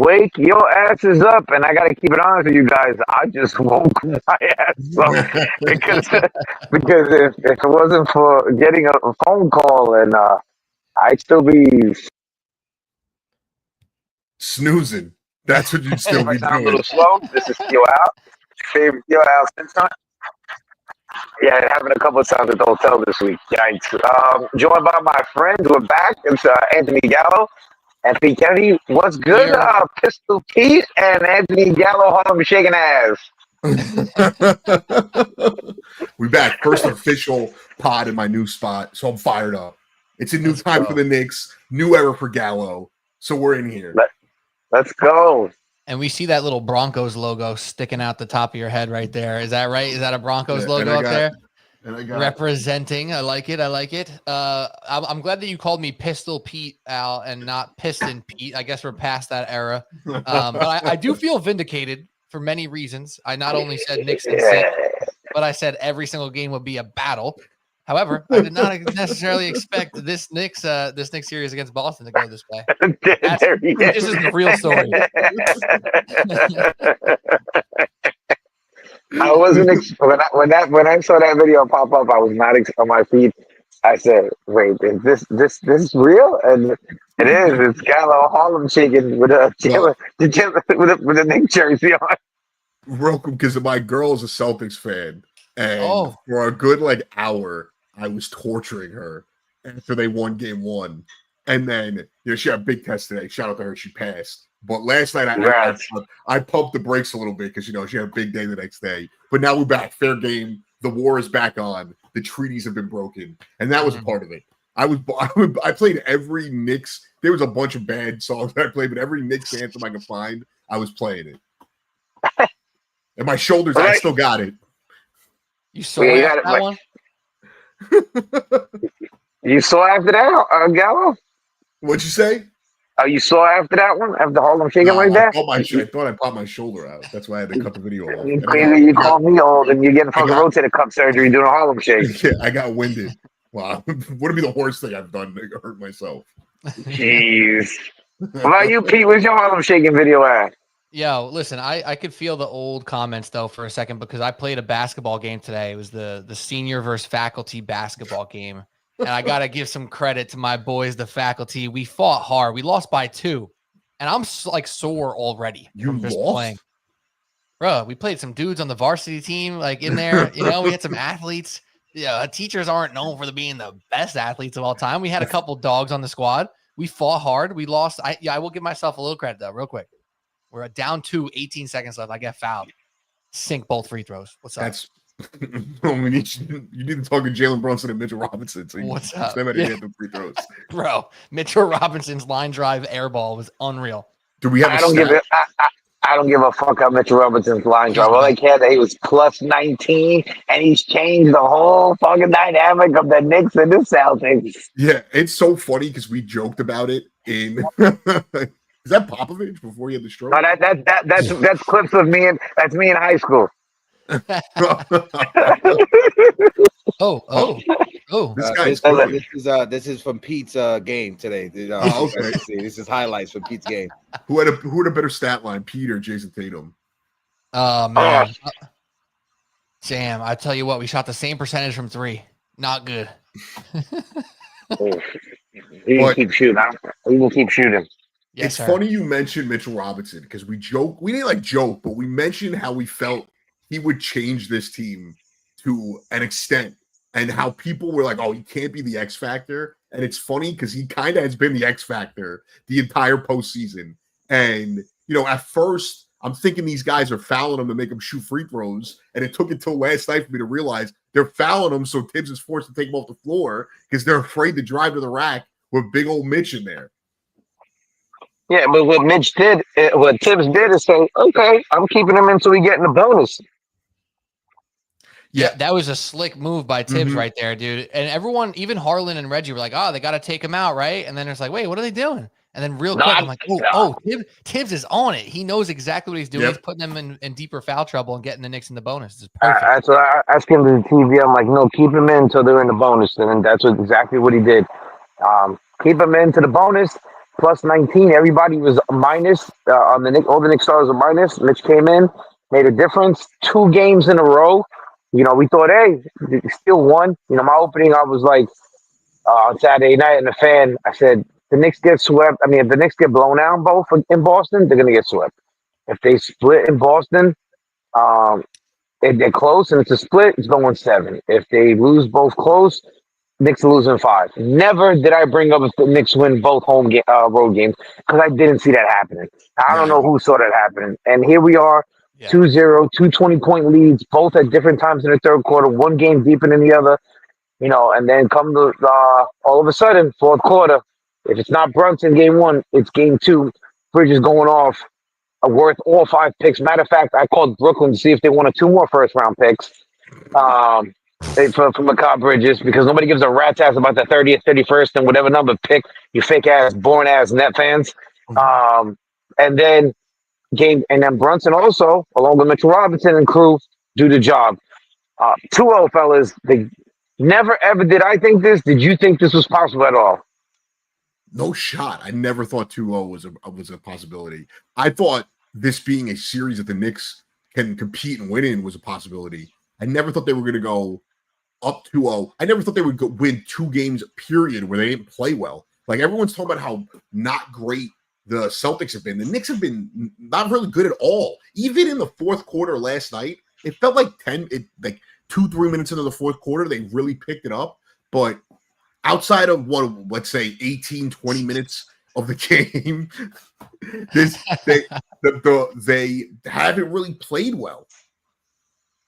wake your asses up. And I got to keep it honest with you guys. I just woke my ass up because if it wasn't for getting a phone call and I'd still be snoozing. That's what you'd still be doing. A little slow. This is TIO Al. Favorite TIO Al Cintron. Yeah, it happened a couple of times at the hotel this week. Yikes. Joined by my friends. We're back. It's Anthony Gallo. Anthony Kennedy, what's good? Pistol Pete and Anthony Gallo Harlem shaking ass. We back. First official pod in my new spot, so I'm fired up. It's a new time for the Knicks, new era for Gallo, so we're in here. Let's go. And we see that little Broncos logo sticking out the top of your head right there. Is that right? Is that a Broncos logo up there? And I got representing. I like it. I'm glad that you called me Pistol Pete, Al, and not Piston Pete. I guess we're past that era. But I do feel vindicated for many reasons. I not only said Knicks and sit, but I said every single game would be a battle. However, I did not necessarily expect this Knicks series against Boston to go this way. This is the real story. I wasn't when I saw that video pop up. I was not on my feet. I said, "Wait, is this real?" And it is. It's Gallo Harlem shaking with a Knicks jersey on. Real quick, because my girl is a Celtics fan, and for a good hour, I was torturing her after they won game one. And then, she had a big test today. Shout out to her. She passed. But last night, I pumped the brakes a little bit because, she had a big day the next day. But now we're back. Fair game. The war is back on. The treaties have been broken. And that was part of it. I played every Knicks. There was a bunch of bad songs that I played, but every Knicks anthem I could find, I was playing it. And my shoulders, I still got it. You saw that one? You saw after that, Gallo? What'd you say? Oh, you saw after that one? After Harlem shaking like that? I thought I popped my shoulder out. That's why I had to cut the video off. You're crazy. You call me old and you're getting fucking rotator cuff surgery doing a Harlem shake. Yeah, I got winded. Wow. Wouldn't be the worst thing I've done to hurt myself. Jeez. What about you, Pete? Where's your Harlem shaking video at? Yo, listen, I could feel the old comments, though, for a second, because I played a basketball game today. It was the senior versus faculty basketball game. And I got to give some credit to my boys, the faculty. We fought hard. We lost by 2. And I'm sore already from just playing. Bro, we played some dudes on the varsity team, in there. We had some athletes. Teachers aren't known for being the best athletes of all time. We had a couple dogs on the squad. We fought hard. We lost. I will give myself a little credit, though, real quick. We're down 2, 18 seconds left. I get fouled. Sink both free throws. What's up? You need to talk to Jalen Brunson and Mitchell Robinson. So what's up? Them get the free throws. Bro, Mitchell Robinson's line drive air ball was unreal. Do we have I don't give a fuck about Mitchell Robinson's line drive. All I care that he was plus 19 and he's changed the whole fucking dynamic of the Knicks and the Celtics. Yeah, it's so funny because we joked about it in is that Popovich before he had the stroke? No, that's clips of me that's me in high school. This is from Pete's game today. Okay. This is highlights from Pete's game. Who had a better stat line, Pete or Jayson Tatum? Oh man, Jam! I tell you what, we shot the same percentage from 3. Not good. He will keep shooting. He will keep shooting. Yes, it's funny you mentioned Mitchell Robinson because we didn't joke, but we mentioned how we felt he would change this team to an extent and how people were like, oh, he can't be the X factor. And it's funny because he kind of has been the X factor the entire postseason. And, at first I'm thinking these guys are fouling him to make him shoot free throws. And it took until last night for me to realize they're fouling him. So Tibbs is forced to take him off the floor because they're afraid to drive to the rack with big old Mitch in there. Yeah, but what Tibbs did is say, okay, I'm keeping him until we get in the bonus. Yeah, that was a slick move by Tibbs right there, dude. And everyone, even Harlan and Reggie were like, oh, they got to take him out, right? And then it's like, wait, what are they doing? And then quick, I'm like, Tibbs is on it. He knows exactly what he's doing. He's putting them in deeper foul trouble and getting the Knicks in the bonus. It's perfect. That's what I asked him to the TV. I'm like, no, keep him in until they're in the bonus. And that's exactly what he did. Keep him into the bonus. plus 19. Everybody was minus on the Knicks. All the Knicks stars were minus. Mitch came in, made a difference. 2 games in a row. We thought, hey, still won. My opening, I was like, on Saturday night in the fan, I said, the Knicks get swept. I mean, if the Knicks get blown out both in Boston, they're going to get swept. If they split in Boston, if they're close and it's a split, it's going 7. If they lose both close, Knicks losing 5. Never did I bring up if the Knicks win both road games because I didn't see that happening. I don't know who saw that happening. And here we are, 2-0, 2 20-point leads, both at different times in the third quarter, one game deeper than the other. And then come to all of a sudden, fourth quarter, if it's not Brunson game 1, it's game 2. Bridges going off, worth all 5 picks. Matter of fact, I called Brooklyn to see if they wanted 2 more first-round picks for Mikal Bridges because nobody gives a rat's ass about the 30th, 31st, and whatever number pick, you fake-ass, boring-ass net fans. And then Brunson also, along with Mitchell Robinson and crew, do the job. 2-0, fellas. Never ever did I think this. Did you think this was possible at all? No shot. I never thought 2-0 was a possibility. I thought this being a series that the Knicks can compete and win in was a possibility. I never thought they were going to go up 2-0. I never thought they would win 2 games, period, where they didn't play well. Like, everyone's talking about how not great the Celtics have been. The Knicks have been not really good at all. Even in the fourth quarter last night, it felt like 2-3 minutes into the fourth quarter, they really picked it up. But outside of let's say 18, 20 minutes of the game, they haven't really played well.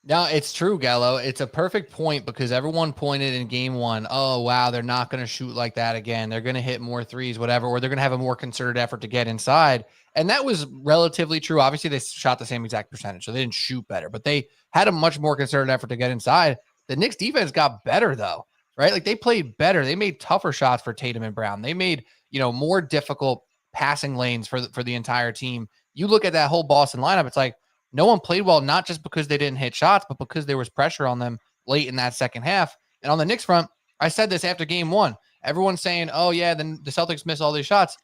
No, it's true, Gallo. It's a perfect point because everyone pointed in game 1, oh, wow, they're not going to shoot like that again. They're going to hit more threes, whatever, or they're going to have a more concerted effort to get inside. And that was relatively true. Obviously, they shot the same exact percentage, so they didn't shoot better, but they had a much more concerted effort to get inside. The Knicks defense got better, though, right? Like, they played better. They made tougher shots for Tatum and Brown. They made, more difficult passing lanes for the entire team. You look at that whole Boston lineup, it's like, no one played well, not just because they didn't hit shots, but because there was pressure on them late in that second half. And on the Knicks front, I said this after game 1. Everyone's saying, oh, yeah, then the Celtics missed all these shots.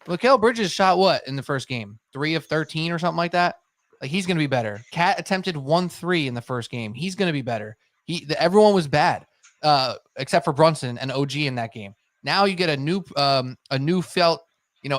Mikal Bridges shot what in the first game? 3 of 13 or something like that? Like, he's going to be better. Cat attempted 1-3 in the first game. He's going to be better. Everyone was bad, except for Brunson and OG in that game. Now you get a new felt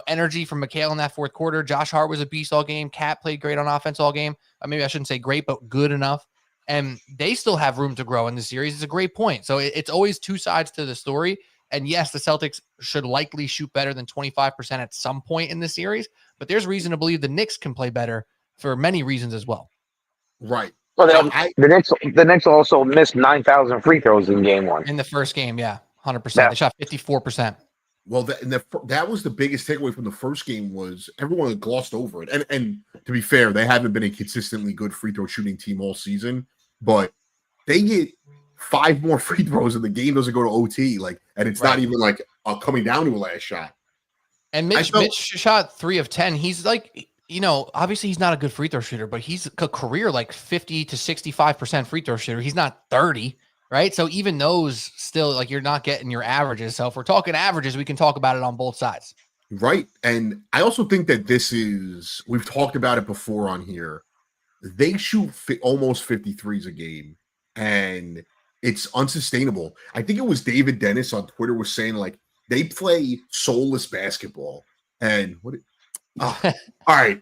energy from Mikal in that fourth quarter. Josh Hart was a beast all game. Cat played great on offense all game. Maybe I shouldn't say great, but good enough. And they still have room to grow in the series. It's a great point. So it's always 2 sides to the story. And yes, the Celtics should likely shoot better than 25% at some point in the series, but there's reason to believe the Knicks can play better for many reasons as well. Right. Well, the Knicks also missed 9,000 free throws in game 1. In the first game, yeah, 100%. Yeah. They shot 54%. Well, that was the biggest takeaway from the first game was everyone glossed over it. And to be fair, they haven't been a consistently good free throw shooting team all season, but they get 5 more free throws and the game doesn't go to OT. And it's not even coming down to a last shot. And Mitch shot 3 of 10. He's obviously he's not a good free throw shooter, but he's a career 50 to 65% free throw shooter. He's not 30. Right. So even those still you're not getting your averages. So if we're talking averages, we can talk about it on both sides. Right. And I also think that we've talked about it before on here. They shoot almost 53s a game and it's unsustainable. I think it was David Dennis on Twitter was saying they play soulless basketball. And all right.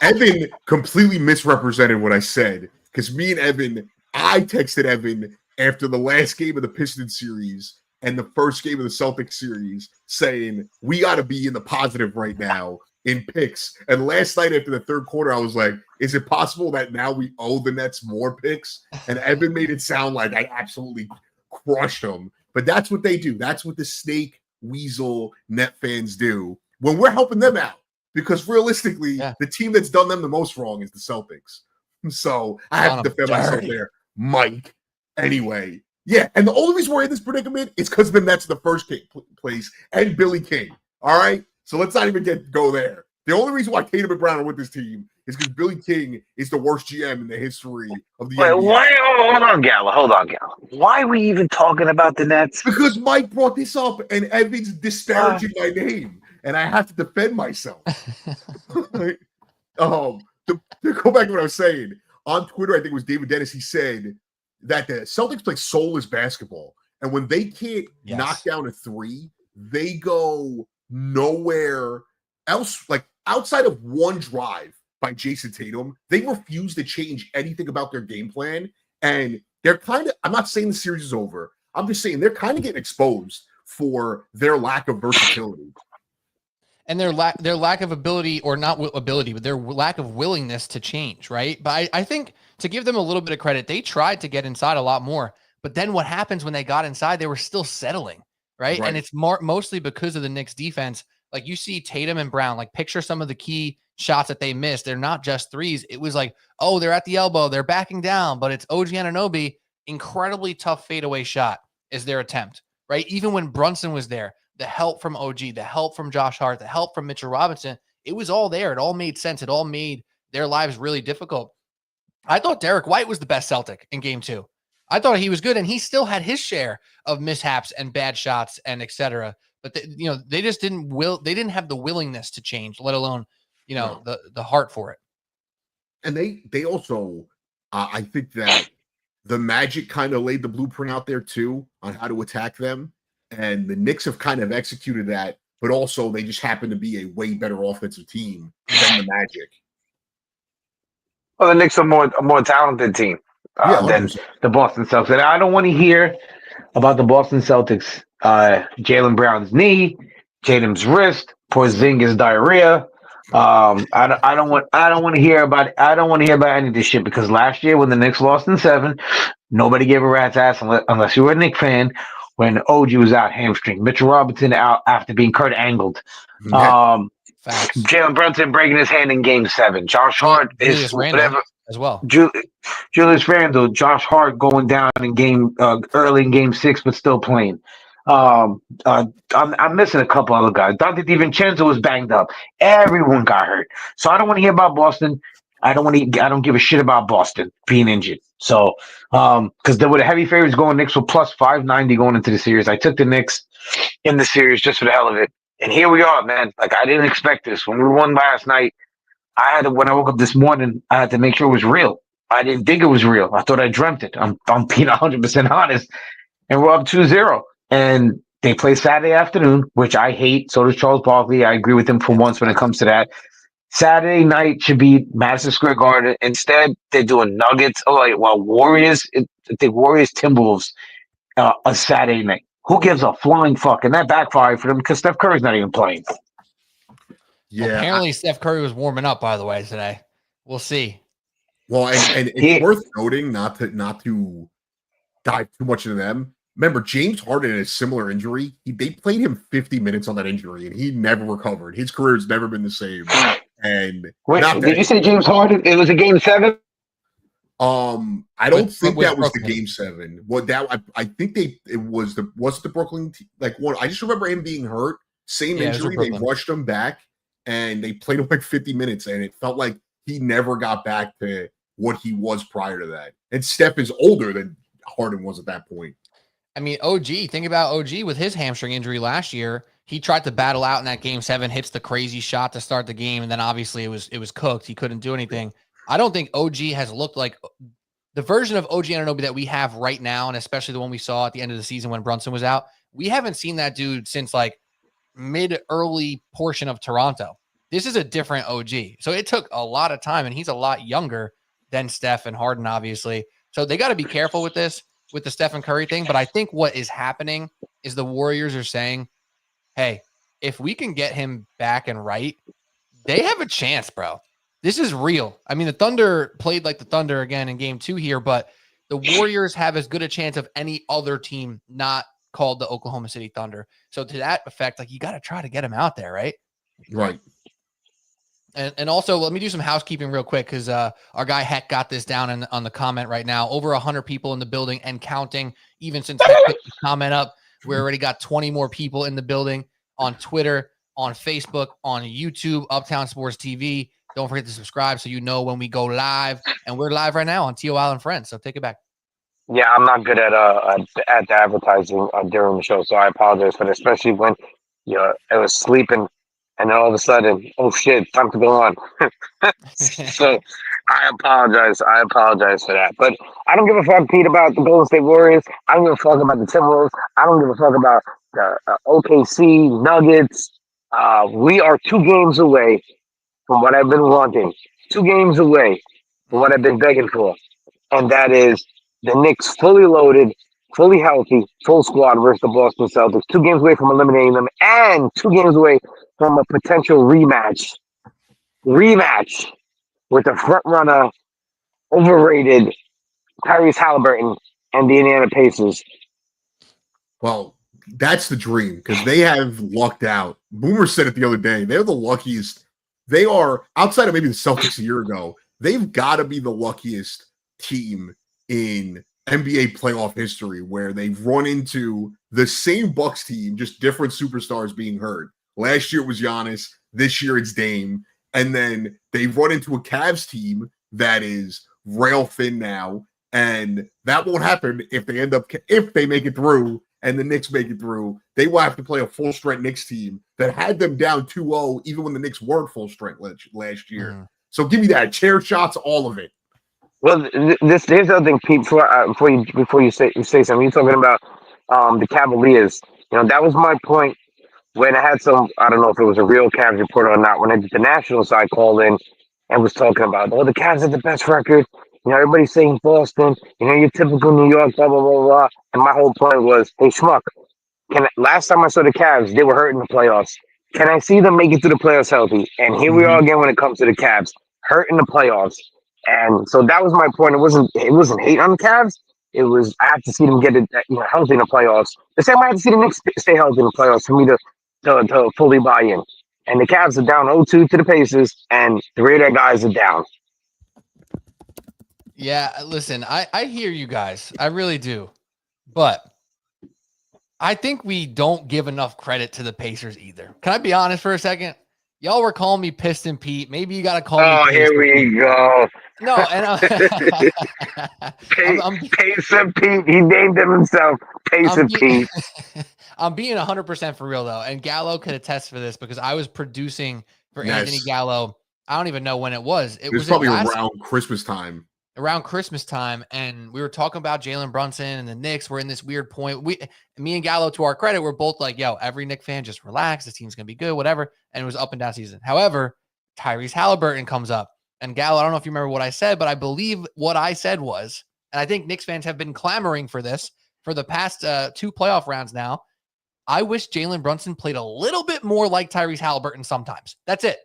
Evan completely misrepresented what I said because me and Evan, I texted Evan after the last game of the Pistons series and the first game of the Celtics series saying, we got to be in the positive right now in picks. And last night after the third quarter, I was like, is it possible that now we owe the Nets more picks? And Evan made it sound like I absolutely crushed them. But that's what they do. That's what the snake, weasel, net fans do when we're helping them out. Because realistically, the team that's done them the most wrong is the Celtics. So I have to defend myself there. Mike. Anyway, and the only reason we're in this predicament is because the Nets are the first place and Billy King. All right? So let's not even go there. The only reason why Tatum and Brown are with this team is because Billy King is the worst GM in the history of the NBA. Hold on, Gallo. Why are we even talking about the Nets? Because Mike brought this up and Evan's disparaging my name. and I have to defend myself. To go back to what I was saying, on Twitter, I think it was David Dennis, he said that the Celtics play soulless basketball. And when they can't knock down a three, they go nowhere else. Like outside of one drive by Jayson Tatum, they refuse to change anything about their game plan. And they're kind of, I'm not saying the series is over. I'm just saying they're kind of getting exposed for their lack of versatility. And their lack of ability, or not ability, but their lack of willingness to change, right? But I think to give them a little bit of credit, they tried to get inside a lot more. But then what happens when they got inside? They were still settling, right? And it's mostly because of the Knicks defense. Like you see Tatum and Brown, like picture some of the key shots that they missed. They're not just threes. It was like, oh, they're at the elbow, they're backing down, but it's OG Anunoby. Incredibly tough fadeaway shot is their attempt, right? Even when Brunson was there, the help from OG, the help from Josh Hart, the help from Mitchell Robinson, it was all there. It all made sense. It all made their lives really difficult. I thought Derek White was the best Celtic in game 2. I thought he was good, and he still had his share of mishaps and bad shots and etc. But they just they didn't have the willingness to change, let alone, the heart for it. And they also, I think that the Magic kind of laid the blueprint out there too on how to attack them. And the Knicks have kind of executed that, but also they just happen to be a way better offensive team than the Magic. Well, the Knicks are a more talented team than the Boston Celtics. And I don't want to hear about the Boston Celtics. Jaylen Brown's knee, Tatum's wrist, Porzingis diarrhea. I don't want to hear about any of this shit, because last year when the Knicks lost in 7, nobody gave a rat's ass unless you were a Knicks fan. When OG was out hamstring, Mitchell Robinson out after being Kurt Angled. Jalen Brunson breaking his hand in game 7. Josh Hart is whatever as well. Julius Randle, Josh Hart going down in early in game 6, but still playing. I'm missing a couple other guys. Dante DiVincenzo was banged up. Everyone got hurt. So I don't want to hear about Boston. I don't give a shit about Boston being injured. So, because they were the heavy favorites going, Knicks were plus 590 going into the series. I took the Knicks in the series just for the hell of it. And here we are, man. Like, I didn't expect this. When we won last night, when I woke up this morning, I had to make sure it was real. I didn't think it was real. I thought I dreamt it. I'm being 100% honest. And we're up 2-0. And they play Saturday afternoon, which I hate. So does Charles Barkley. I agree with him for once when it comes to that. Saturday night should be Madison Square Garden. Instead, they're doing Nuggets. Warriors Timberwolves a Saturday night. Who gives a flying fuck? And that backfired for them because Steph Curry's not even playing. Yeah. Apparently, Steph Curry was warming up, by the way, today. We'll see. Well, and it's worth noting, not to dive too much into them. Remember, James Harden had a similar injury. They played him 50 minutes on that injury, and he never recovered. His career has never been the same. And wait, did you say James Harden? It was a game 7. I don't think that was the game 7. I think it was the Brooklyn one. I just remember him being hurt, same injury. They rushed him back, and they played him like 50 minutes, and it felt like he never got back to what he was prior to that. And Steph is older than Harden was at that point. I mean, think about OG with his hamstring injury last year. He tried to battle out in that game 7, hits the crazy shot to start the game, and then obviously it was cooked. He couldn't do anything. I don't think OG has looked like the version of OG Anunoby that we have right now, and especially the one we saw at the end of the season when Brunson was out. We haven't seen that dude since like mid-early portion of Toronto. This is a different OG. So it took a lot of time, and he's a lot younger than Steph and Harden, obviously. So they got to be careful with this, with the Stephen Curry thing. But I think what is happening is the Warriors are saying, hey, if we can get him back and right, they have a chance, bro. This is real. I mean, the Thunder played like the Thunder again in game 2 here, but the Warriors have as good a chance of any other team not called the Oklahoma City Thunder. So to that effect, like, you got to try to get him out there, right? Right. And also, let me do some housekeeping real quick, because our guy Heck got this down on the comment right now. Over 100 people in the building and counting. Even since Heck put the comment up, we already got 20 more people in the building on Twitter, on Facebook, on YouTube, Uptown Sports TV. Don't forget to subscribe so you know when we go live. And we're live right now on TIO Al Friends, so take it back. Yeah, I'm not good at the advertising during the show, so I apologize for that, especially when it was sleeping and then all of a sudden, oh shit, time to go on. So I apologize. I apologize for that. But I don't give a fuck, Pete, about the Golden State Warriors. I don't give a fuck about the Timberwolves. I don't give a fuck about the OKC Nuggets. We are 2 games away from what I've been wanting. 2 games away from what I've been begging for, and that is the Knicks fully loaded, fully healthy, full squad versus the Boston Celtics. 2 games away from eliminating them, and 2 games away from a potential rematch with the front runner, overrated Tyrese Halliburton and the Indiana Pacers. Well, that's the dream because they have lucked out. Boomer said it the other day. They're the luckiest. They are, outside of maybe the Celtics a year ago, they've got to be the luckiest team in NBA playoff history where they've run into the same Bucks team, just different superstars being hurt. Last year it was Giannis. This year it's Dame. And then they run into a Cavs team that is rail thin now. And that won't happen if they make it through and the Knicks make it through. They will have to play a full-strength Knicks team that had them down 2-0 even when the Knicks weren't full-strength last year. Mm. So give me that. Chair shots, all of it. Well, here's the other thing, Pete, before you say something. You're talking about the Cavaliers. You know, that was my point when I had I don't know if it was a real Cavs reporter or not, when I did the national side call in and was talking about, the Cavs have the best record. You know, everybody's saying Boston, you know, your typical New York, blah, blah, blah, blah. And my whole point was, hey, schmuck, last time I saw the Cavs, they were hurt in the playoffs. Can I see them make it to the playoffs healthy? And here we are again when it comes to the Cavs, hurt in the playoffs. And so that was my point. It wasn't hate on the Cavs. It was, I have to see them get it, healthy in the playoffs. The same way I have to see the Knicks stay healthy in the playoffs for me to fully buy in. And the Cavs are down 0-2 to the Pacers, and 3 of their guys are down. Yeah, listen, I hear you guys. I really do. But I think we don't give enough credit to the Pacers either. Can I be honest for a second? Y'all were calling me Piston Pete. Maybe you got to call me. Oh, here we go. No, and Pacer Pete. He named him himself. Pacer Pete. I'm being 100% for real, though. And Gallo could attest for this because I was producing for Anthony Gallo. I don't even know when it was. It was probably around Christmas time. Around Christmas time, and we were talking about Jalen Brunson and the Knicks. We're in this weird point. Me and Gallo, to our credit, we're both like, yo, every Knicks fan, just relax. This team's going to be good, whatever. And it was up and down season. However, Tyrese Halliburton comes up. And Gallo, I don't know if you remember what I said, but I believe what I said was, and I think Knicks fans have been clamoring for this for the past 2 playoff rounds now. I wish Jalen Brunson played a little bit more like Tyrese Halliburton sometimes. That's it.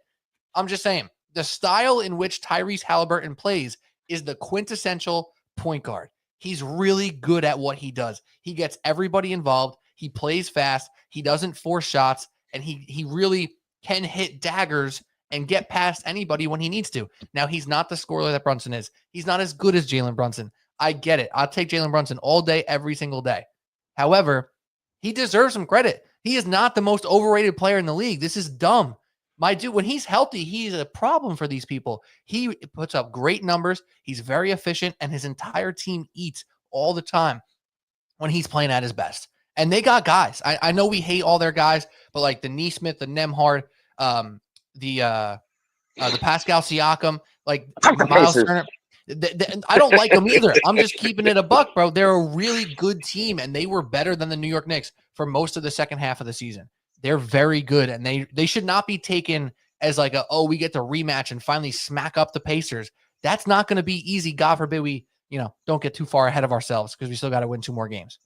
I'm just saying. The style in which Tyrese Halliburton plays is the quintessential point guard. He's really good at what he does. He gets everybody involved. He plays fast. He doesn't force shots, and he really can hit daggers and get past anybody when he needs to. Now, he's not the scorer that Brunson is. He's not as good as Jalen Brunson. I get it. I'll take Jalen Brunson all day, every single day. However, he deserves some credit. He is not the most overrated player in the league. This is dumb. My dude, when he's healthy, he's a problem for these people. He puts up great numbers. He's very efficient, and his entire team eats all the time when he's playing at his best. And they got guys. I know we hate all their guys, but like the Nesmith, the Nembhard, the Pascal Siakam, like Miles Turner. I don't like them either. I'm just keeping it a buck, bro. They're a really good team, and they were better than the New York Knicks for most of the second half of the season. They're very good, and they should not be taken as like we get to rematch and finally smack up the Pacers. That's not going to be easy. God forbid we, don't get too far ahead of ourselves because we still got to win 2 more games.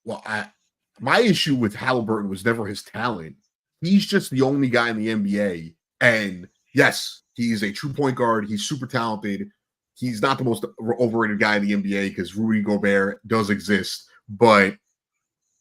Well, my issue with Halliburton was never his talent. He's just the only guy in the NBA. And yes, he's a true point guard. He's super talented. He's not the most overrated guy in the NBA because Rudy Gobert does exist, but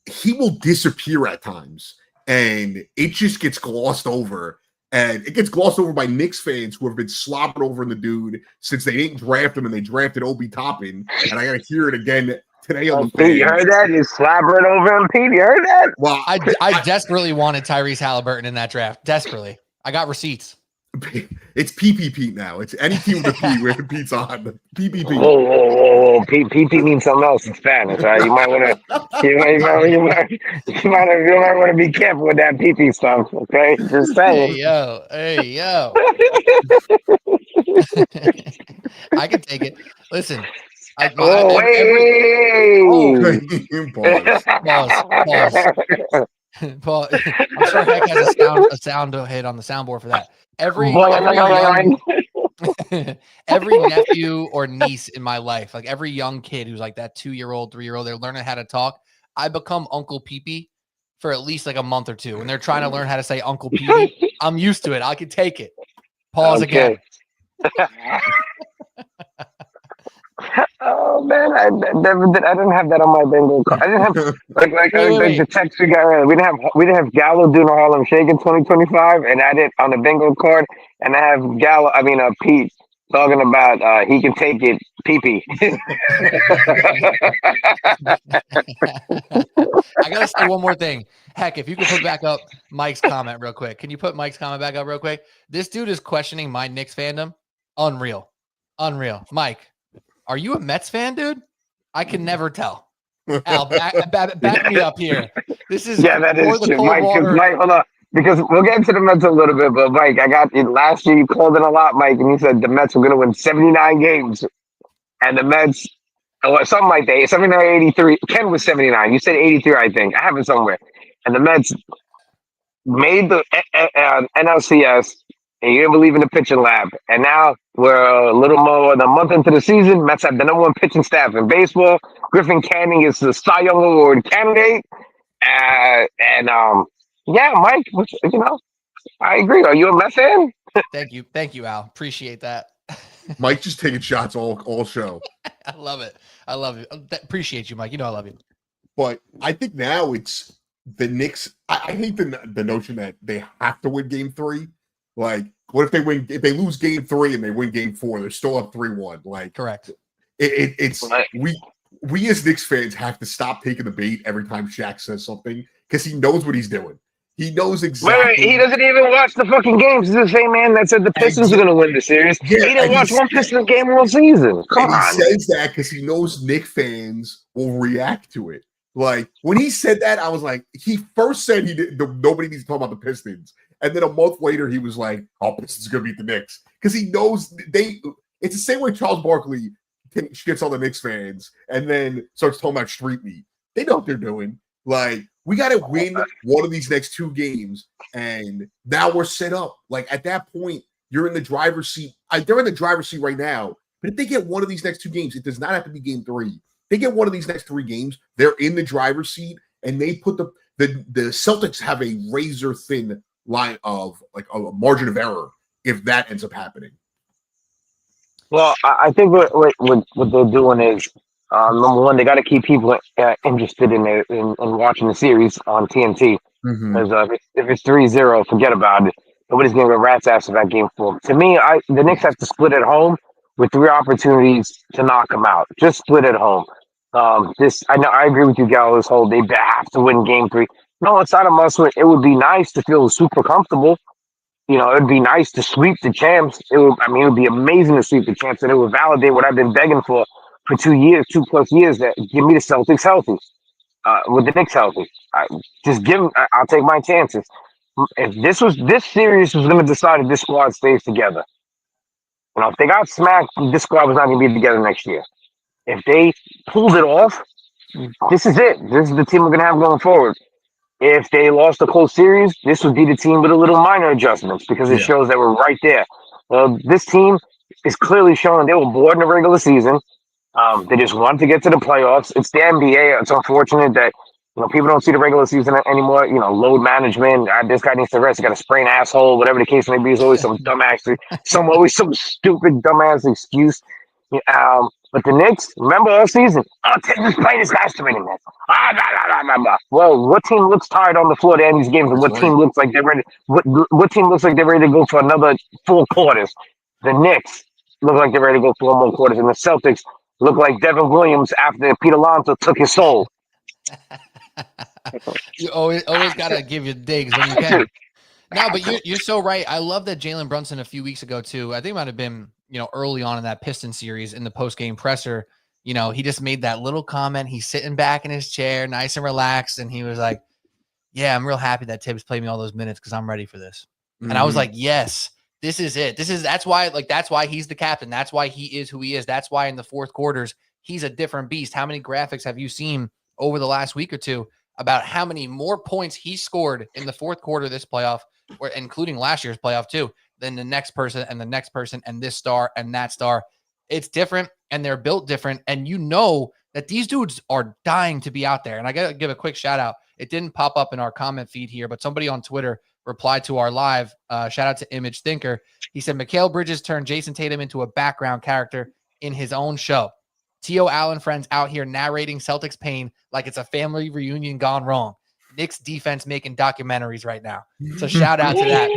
he will disappear at times. And it just gets glossed over. And it gets glossed over by Knicks fans who have been slopping over the dude since they didn't draft him and they drafted Obi Toppin. And I got to hear it again today on the Pete, you heard that? You're slobbering over him, Pete. You heard that? Well, I desperately wanted Tyrese Halliburton in that draft. Desperately. I got receipts. It's PPP now. It's any team with a P where the P's on. PPP. Whoa. PP means something else in Spanish, right? You might want to, you might want to be careful with that PP stuff. Okay, just saying. Hey yo. I can take it. Listen. Wait. Pause. I'm sure Heck has a sound hit on the soundboard for that. Every nephew or niece in my life, like every young kid who's like that 2-year-old, 3-year-old, they're learning how to talk. I become Uncle Pee-Pee for at least like a month or two. When they're trying to learn how to say Uncle Pee-Pee, I'm used to it. I can take it. Pause again. Oh man, I didn't have that on my bingo card. I didn't have like the text we got earlier. We didn't have Gallo doing a Harlem Shake in 2025, and I did on the bingo card. And I have Pete talking about he can take it, pee. I gotta say one more thing. Heck, if you could put back up Mike's comment real quick. Can you put Mike's comment back up real quick? This dude is questioning my Knicks fandom. Unreal. Mike, are you a Mets fan, dude? I can never tell. Al, back me up here. This is that is true. Mike, hold on. Because we'll get into the Mets a little bit, but Mike, I got it last year. You called it a lot, Mike, and you said the Mets were going to win 79 games, and the Mets, or something like that, 79, 83. Ken was 79. You said 83, I think. I have it somewhere. And the Mets made the NLCS, and you didn't believe in the pitching lab. And now we're a little more than a month into the season. Mets have the number one pitching staff in baseball. Griffin Canning is the Cy Young Award candidate. Yeah, Mike, I agree. Are you a Mets fan? Thank you, Al. Appreciate that. Mike just taking shots all show. I love it. I love you. Appreciate you, Mike. You know I love you. But I think now it's the Knicks. I hate the notion that they have to win game 3. Like, what if they lose game 3 and they win game 4? They're still up 3-1. Like, correct. We as Knicks fans have to stop taking the bait every time Shaq says something because he knows what he's doing. He knows exactly. Wait, he doesn't even watch the fucking games. He's the same man that said the Pistons are going to win the series. Yeah, he didn't watch one Pistons game all season. Come on. He says that because he knows Knicks fans will react to it. Like, when he said that, I was like, he first said nobody needs to talk about the Pistons. And then a month later, he was like, oh, Pistons are going to beat the Knicks. Because he knows it's the same way Charles Barkley shits on the Knicks fans and then starts talking about street meat. They know what they're doing. Like, we got to win one of these next 2 games, and now we're set up. Like, at that point, you're in the driver's seat. They're in the driver's seat right now, but if they get one of these next 2 games, it does not have to be game 3. They get one of these next 3 games, they're in the driver's seat, and they put the Celtics have a razor-thin line of, like, a margin of error if that ends up happening. Well, I think what they're doing is, number one, they got to keep people interested in watching the series on TNT. Because if it's 3-0, forget about it. Nobody's going to go rat's ass about game 4. To me, the Knicks have to split at home with 3 opportunities to knock them out. Just split at home. I agree with you, Gallo. This whole they have to win game 3. No, it's not a must-win. It would be nice to feel super comfortable. It'd be nice to sweep the champs. It would be amazing to sweep the champs, and it would validate what I've been begging for 2 plus years. That give me the Celtics healthy, with the Knicks healthy. I'll take my chances. If this series was going to decide if this squad stays together, if they got smacked, this squad was not going to be together next year. If they pulled it off, this is it. This is the team we're going to have going forward. If they lost a close series, this would be the team with a little minor adjustments because it shows that we're right there. This team is clearly showing they were bored in the regular season. They just wanted to get to the playoffs. It's the NBA. It's unfortunate that people don't see the regular season anymore. Load management. This guy needs to rest. He got a sprained asshole. Whatever the case may be, is always some some stupid dumbass excuse. But the Knicks, remember all season, just play this last 20 minutes. Well, what team looks tired on the floor to end these games, and what team looks like they're ready? What team looks like they're ready to go for another 4 quarters? The Knicks look like they're ready to go for 1 more quarters, and the Celtics look like Devin Williams after Pete Alonso took his soul. You always gotta give your digs when you can. No, but you're so right. I love that Jalen Brunson a few weeks ago too. I think it might have been, early on in that Piston series in the post-game presser. He just made that little comment. He's sitting back in his chair, nice and relaxed, and he was like, "Yeah, I'm real happy that Tibbs played me all those minutes because I'm ready for this." And I was like, "Yes, this is it. That's why he's the captain. That's why he is who he is. That's why in the fourth quarters he's a different beast." How many graphics have you seen over the last week or two about how many more points he scored in the fourth quarter of this playoff, or including last year's playoff too, than the next person and the next person and this star and that star? It's different, and they're built different. And that these dudes are dying to be out there. And I got to give a quick shout out. It didn't pop up in our comment feed here, but somebody on Twitter replied to our live. Shout out to Image Thinker. He said, Mikal Bridges turned Jayson Tatum into a background character in his own show. TIO Al and Friends out here narrating Celtics pain like it's a family reunion gone wrong. Knicks defense making documentaries right now. So shout out to that.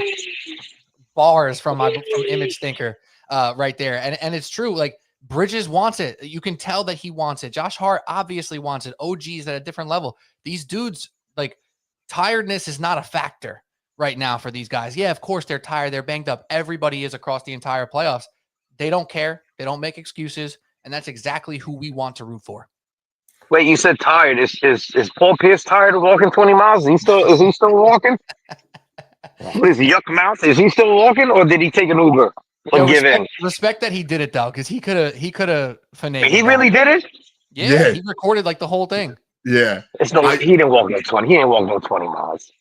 Bars from Image Thinker right there. And it's true. Like, Bridges wants it. You can tell that he wants it. Josh Hart obviously wants it. OG's at a different level. These dudes, like, tiredness is not a factor right now for these guys. Yeah, of course they're tired. They're banged up. Everybody is across the entire playoffs. They don't care. They don't make excuses. And that's exactly who we want to root for. Wait, you said tired. Is Paul Pierce tired of walking 20 miles? Is he still walking? What is Yuck Mouth? Is he still walking, or did he take an Uber or give in? Respect that he did it though, because he could have finagled. He really did it. Yeah, he recorded like the whole thing. Yeah, he didn't walk no 20. He didn't walk no 20 miles.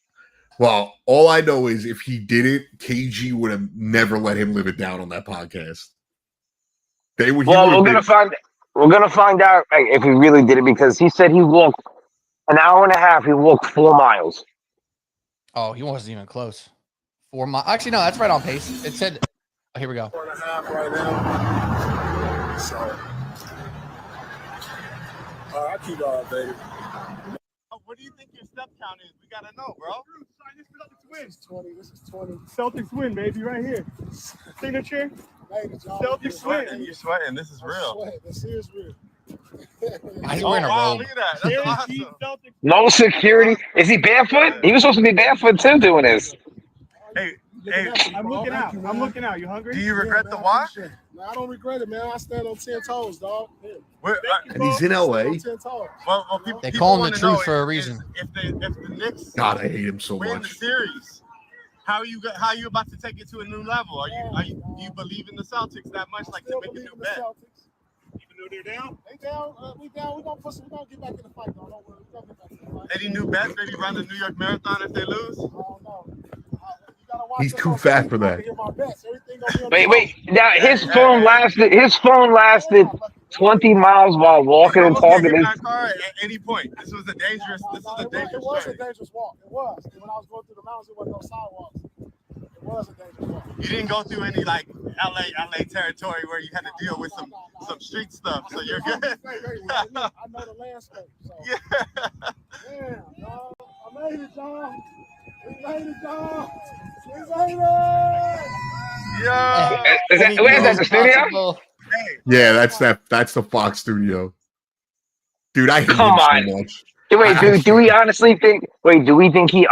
Well, all I know is if he did it, KG would have never let him live it down on that podcast. We're gonna find out if he really did it, because he said he walked an hour and a half. He walked 4 miles. Oh, he wasn't even close. 4 miles. Actually, no, that's right on pace. It said, oh, here we go. 4.5 right now. So, I keep updated. What do you think your step count is? We gotta know, bro. This is 20. This is 20. Celtics win, baby, right here. Signature. Celtics win. You're sweating. This is real. This is real. He's wearing a robe. Look at that. That's awesome. No security. Is he barefoot? He was supposed to be barefoot too doing this. Hey, I'm looking out. I'm looking out. You hungry? Do you regret the man, walk? No, I don't regret it, man. I stand on 10 toes, dog. And he's in LA. Well, they call him the truth for a reason. If the Knicks God, I hate him so win much. the series, how are you about to take it to a new level? Do you believe in the Celtics that much, like to make a new bet? Even though they're down? They down. We down. We're gonna get back in the fight, though. Don't worry. We're gonna get back in the fight. Any new bets? Maybe run the New York Marathon if they lose? No. He's too fat for that. Wait. Now his phone lasted 20 miles while walking and talking. In that car at any point. This was a dangerous. It was a dangerous walk. It was. When I was going through the mountains, there wasn't no sidewalks. It was a dangerous walk. You didn't go through any like LA territory where you had to deal with some street stuff, so you're good. I know the landscape. So. Yeah. Damn, dog. I made it, John. We made it, John. We made it. Yeah. Where's that, the studio? Yeah, that's the Fox studio. Dude, I hate him so much. Wait, do we honestly think? Wait, do we think he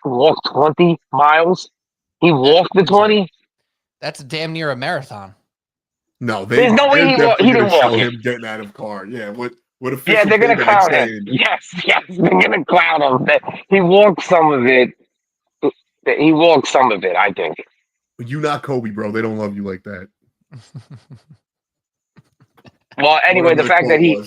walked 20 miles? He walked the 20. That's damn near a marathon. No, there's no way he didn't walk it. Him getting out of car. Yeah, what? Yeah, they're gonna clown him. Yes, they're gonna clown him. He walked some of it. I think. You not Kobe, bro. They don't love you like that. Well, anyway, the fact that he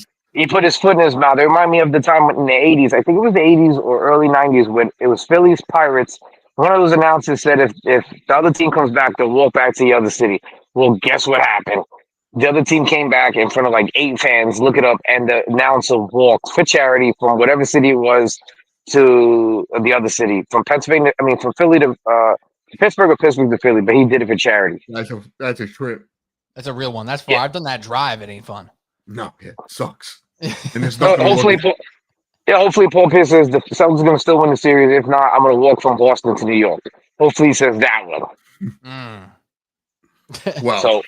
put his foot in his mouth, it reminded me of the time in the 80s. I think it was the 80s or early 90s when it was Phillies Pirates. One of those announcers said if the other team comes back, they'll walk back to the other city. Well, guess what happened? The other team came back in front of like 8 fans. Look it up. And the announcer walked for charity from whatever city it was to the other city. From Philly to Pittsburgh or Pittsburgh to Philly. But he did it for charity. That's a trip. That's a real one. That's fun. Yeah. I've done that drive. It ain't fun. No, it sucks. And there's hopefully Paul Pierce says the Celtics are going to still win the series. If not, I'm going to walk from Boston to New York. Hopefully he says that one. Well, so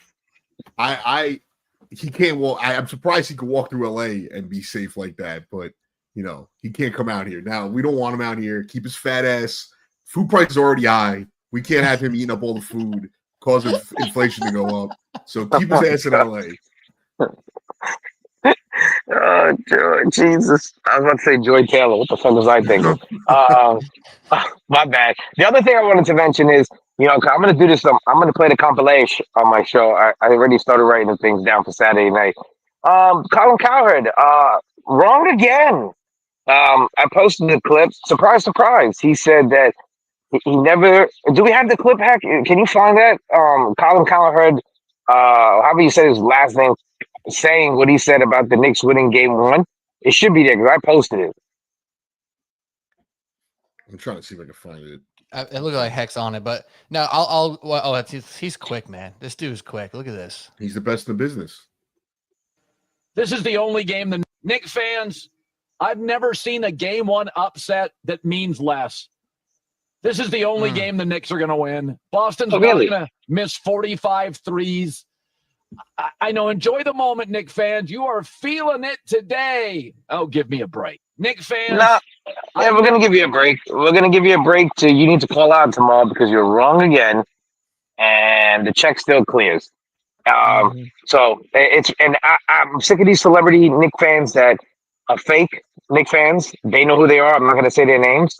he can't walk. I'm surprised he could walk through LA and be safe like that, but he can't come out here. Now, we don't want him out here. Keep his fat ass. Food prices are already high. We can't have him eating up all the food, causing inflation to go up. So keep his ass in LA. Oh, Jesus. I was about to say Joy Taylor. What the fuck was I thinking? My bad. The other thing I wanted to mention is, I'm going to do this. I'm going to play the compilation on my show. I already started writing the things down for Saturday night. Colin Cowherd, wrong again. I posted the clip. Surprise, surprise. He said that he never. Do we have the clip, Hack? Can you find that? Colin Cowherd, however you say his last name, saying what he said about the Knicks winning game 1. It should be there because I posted it. I'm trying to see if I can find it. It looked like Hex on it, but no, he's quick, man. This dude's quick. Look at this. He's the best in the business. This is the only game the Knicks fans, I've never seen a game 1 upset that means less. This is the only game the Knicks are going to win. Boston's not going to miss 45 threes. I know. Enjoy the moment, Knicks fans. You are feeling it today. Oh, give me a break. Knicks fans. No, yeah, we're going to give you a break. We're going to give you a break you need to call out tomorrow because you're wrong again, and the check still clears. So I'm sick of these celebrity Knicks fans that are fake Knicks fans. They know who they are. I'm not going to say their names.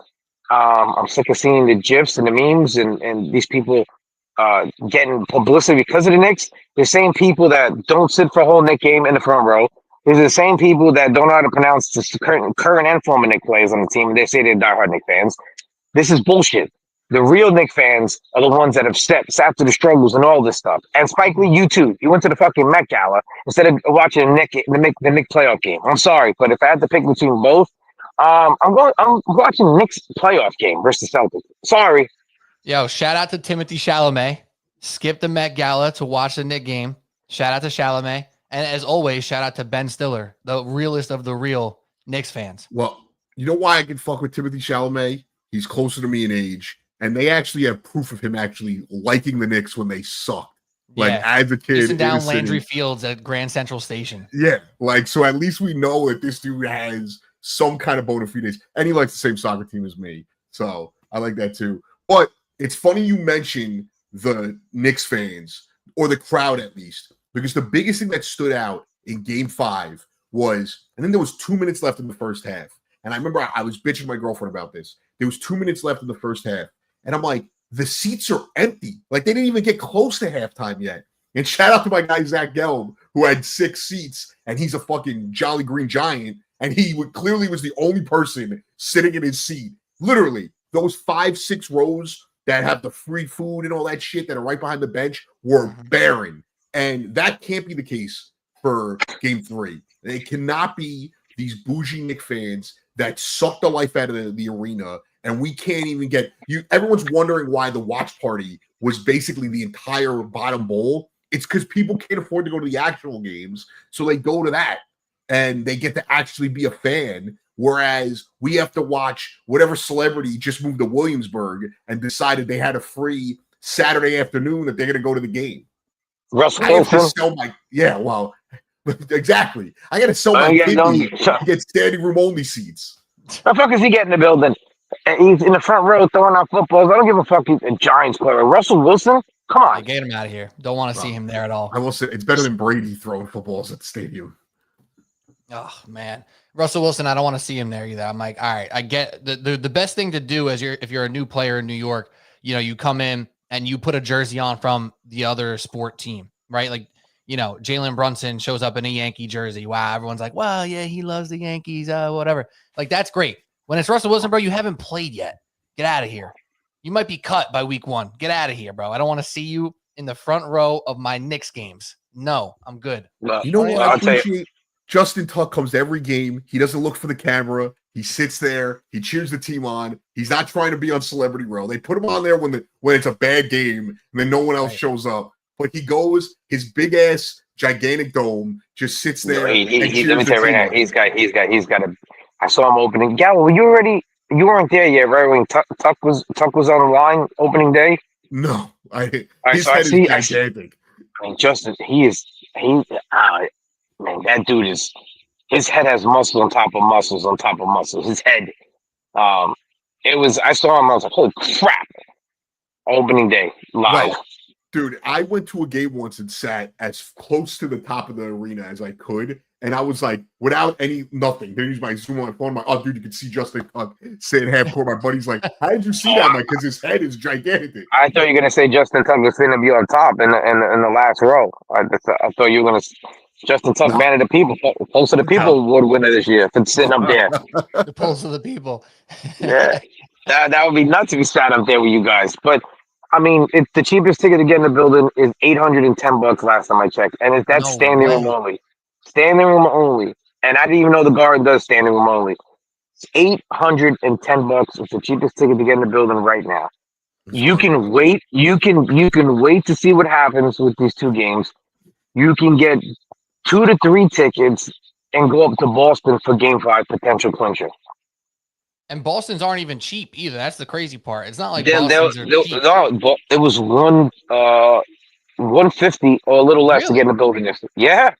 I'm sick of seeing the GIFs and the memes and these people getting publicity because of the Knicks. The same people that don't sit for a whole Knicks game in the front row. These are the same people that don't know how to pronounce the current and former Knicks players on the team. And they say they're diehard Knicks fans. This is bullshit. The real Knicks fans are the ones that have sat through the struggles and all this stuff. And Spike Lee, you too. You went to the fucking Met Gala instead of watching the Knicks playoff game. I'm sorry, but if I had to pick between both, I'm watching Knicks playoff game versus Celtics. Sorry. Yo, shout out to Timothy Chalamet. Skip the Met Gala to watch the Knicks game. Shout out to Chalamet. And as always, shout out to Ben Stiller, the realest of the real Knicks fans. Well, you know why I can fuck with Timothy Chalamet? He's closer to me in age, and they actually have proof of him actually liking the Knicks when they sucked. Like as a kid, sitting down Landry Fields at Grand Central Station. Yeah, so at least we know that this dude has some kind of bona fides, and he likes the same soccer team as me. So I like that too. But it's funny you mention the Knicks fans, or the crowd at least, because the biggest thing that stood out in Game 5 was, and then there was 2 minutes left in the first half. And I remember I was bitching my girlfriend about this. There was 2 minutes left in the first half. And I'm like, the seats are empty. Like, they didn't even get close to halftime yet. And shout out to my guy, Zach Gelb, who had 6 seats, and he's a fucking Jolly Green Giant. And he clearly was the only person sitting in his seat. Literally, those 5-6 rows that have the free food and all that shit that are right behind the bench were barren. And that can't be the case for Game 3. It cannot be these bougie Knicks fans that suck the life out of the arena, and we can't even get you. Everyone's wondering why the watch party was basically the entire bottom bowl. It's because people can't afford to go to the actual games, so they go to that, and they get to actually be a fan. Whereas we have to watch whatever celebrity just moved to Williamsburg and decided they had a free Saturday afternoon that they're going to go to the game. Russell Wilson. Exactly. I got to sell my kidney to get standing room only seats. What the fuck is he getting in the building? He's in the front row throwing out footballs. I don't give a fuck. He's a Giants player. Russell Wilson? Come on. Get him out of here. Don't want to see him there at all. I will say it's better than Brady throwing footballs at the stadium. Oh, man. Russell Wilson, I don't want to see him there either. I'm like, all right, I get the best thing to do if you're a new player in New York, you come in and you put a jersey on from the other sport team, right? Like, Jalen Brunson shows up in a Yankee jersey. Wow. Everyone's like, well, yeah, he loves the Yankees, whatever. Like, that's great. When it's Russell Wilson, bro, you haven't played yet. Get out of here. You might be cut by week 1. Get out of here, bro. I don't want to see you in the front row of my Knicks games. No, I'm good. You know what I appreciate? Justin Tuck comes to every game. He doesn't look for the camera. He sits there. He cheers the team on. He's not trying to be on Celebrity Row. They put him on there when it's a bad game and then no one else shows up. But he goes, his big ass gigantic dome just sits there. Let me tell you right now, he's got a. I saw him opening. Gallo, you weren't there yet, right? When Tuck was on the line opening day. No, his head is gigantic. I mean, Justin, man, that dude his head has muscle on top of muscles on top of muscles. His head, I saw him, I was like, holy crap. Opening day, live. Well, dude, I went to a game once and sat as close to the top of the arena as I could. And I was like, without nothing. They use my Zoom on my phone. I'm like, oh, dude, you can see Justin sitting half court. My buddy's like, how did you see that? I'm like, because his head is gigantic. I thought you were gonna say Justin Tuck was going to be on top in the last row. I thought you were gonna. Justin Tuck, man of the people, pulse of the people award winner this year for sitting up there. The pulse of the people. Yeah, that would be nuts if he sat up there with you guys. But I mean, it's the cheapest ticket to get in the building is $810 last time I checked, and that's standing room only. Standing room only, and I didn't even know the Garden does standing room only. It's $810. It's the cheapest ticket to get in the building right now. You can wait. You can wait to see what happens with these two games. You can get 2 to 3 tickets and go up to Boston for Game 5 potential clincher. And Boston's aren't even cheap either. That's the crazy part. It's not like It was $150 or a little less to get in the building. Yeah.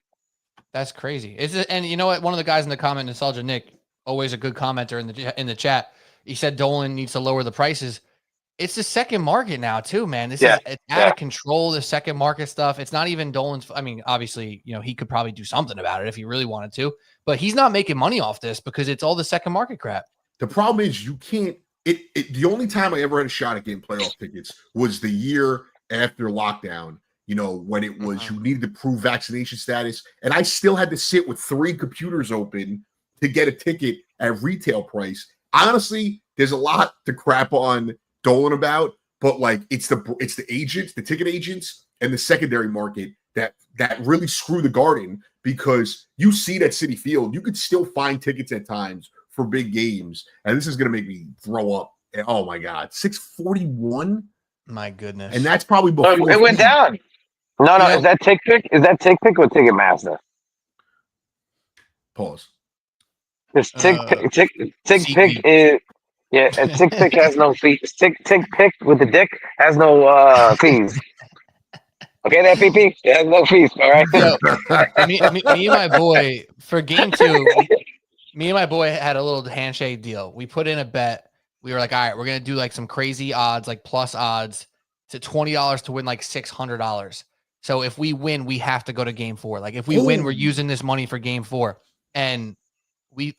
That's crazy. And you know what? One of the guys in the comment, Nostalgia Nick, always a good commenter in the chat. He said Dolan needs to lower the prices. It's the second market now too, man. It's out of control. The second market stuff. It's not even Dolan's. I mean, obviously, he could probably do something about it if he really wanted to, but he's not making money off this because it's all the second market crap. The problem is you can't. The only time I ever had a shot at getting playoff tickets was the year after lockdown. When it was you needed to prove vaccination status, and I still had to sit with 3 computers open to get a ticket at retail price. Honestly, there's a lot to crap on Dolan about, but it's the agents, the ticket agents, and the secondary market that really screw the Garden, because you see that Citi Field, you could still find tickets at times for big games, and this is going to make me throw up. Oh my God, $641. My goodness, and that's probably before it went down. No, is that TickPick? Is that TickPick or Ticketmaster? Pause. This TickPick is and TickPick has no fees. TickPick with the dick has no fees. Okay, that PP? It has no fees. All right. So, me and my boy for game 2. Me and my boy had a little handshake deal. We put in a bet. We were like, all right, we're gonna do some crazy odds, plus odds to $20 to win $600. So if we win, we have to go to game 4. If we win, we're using this money for game 4. And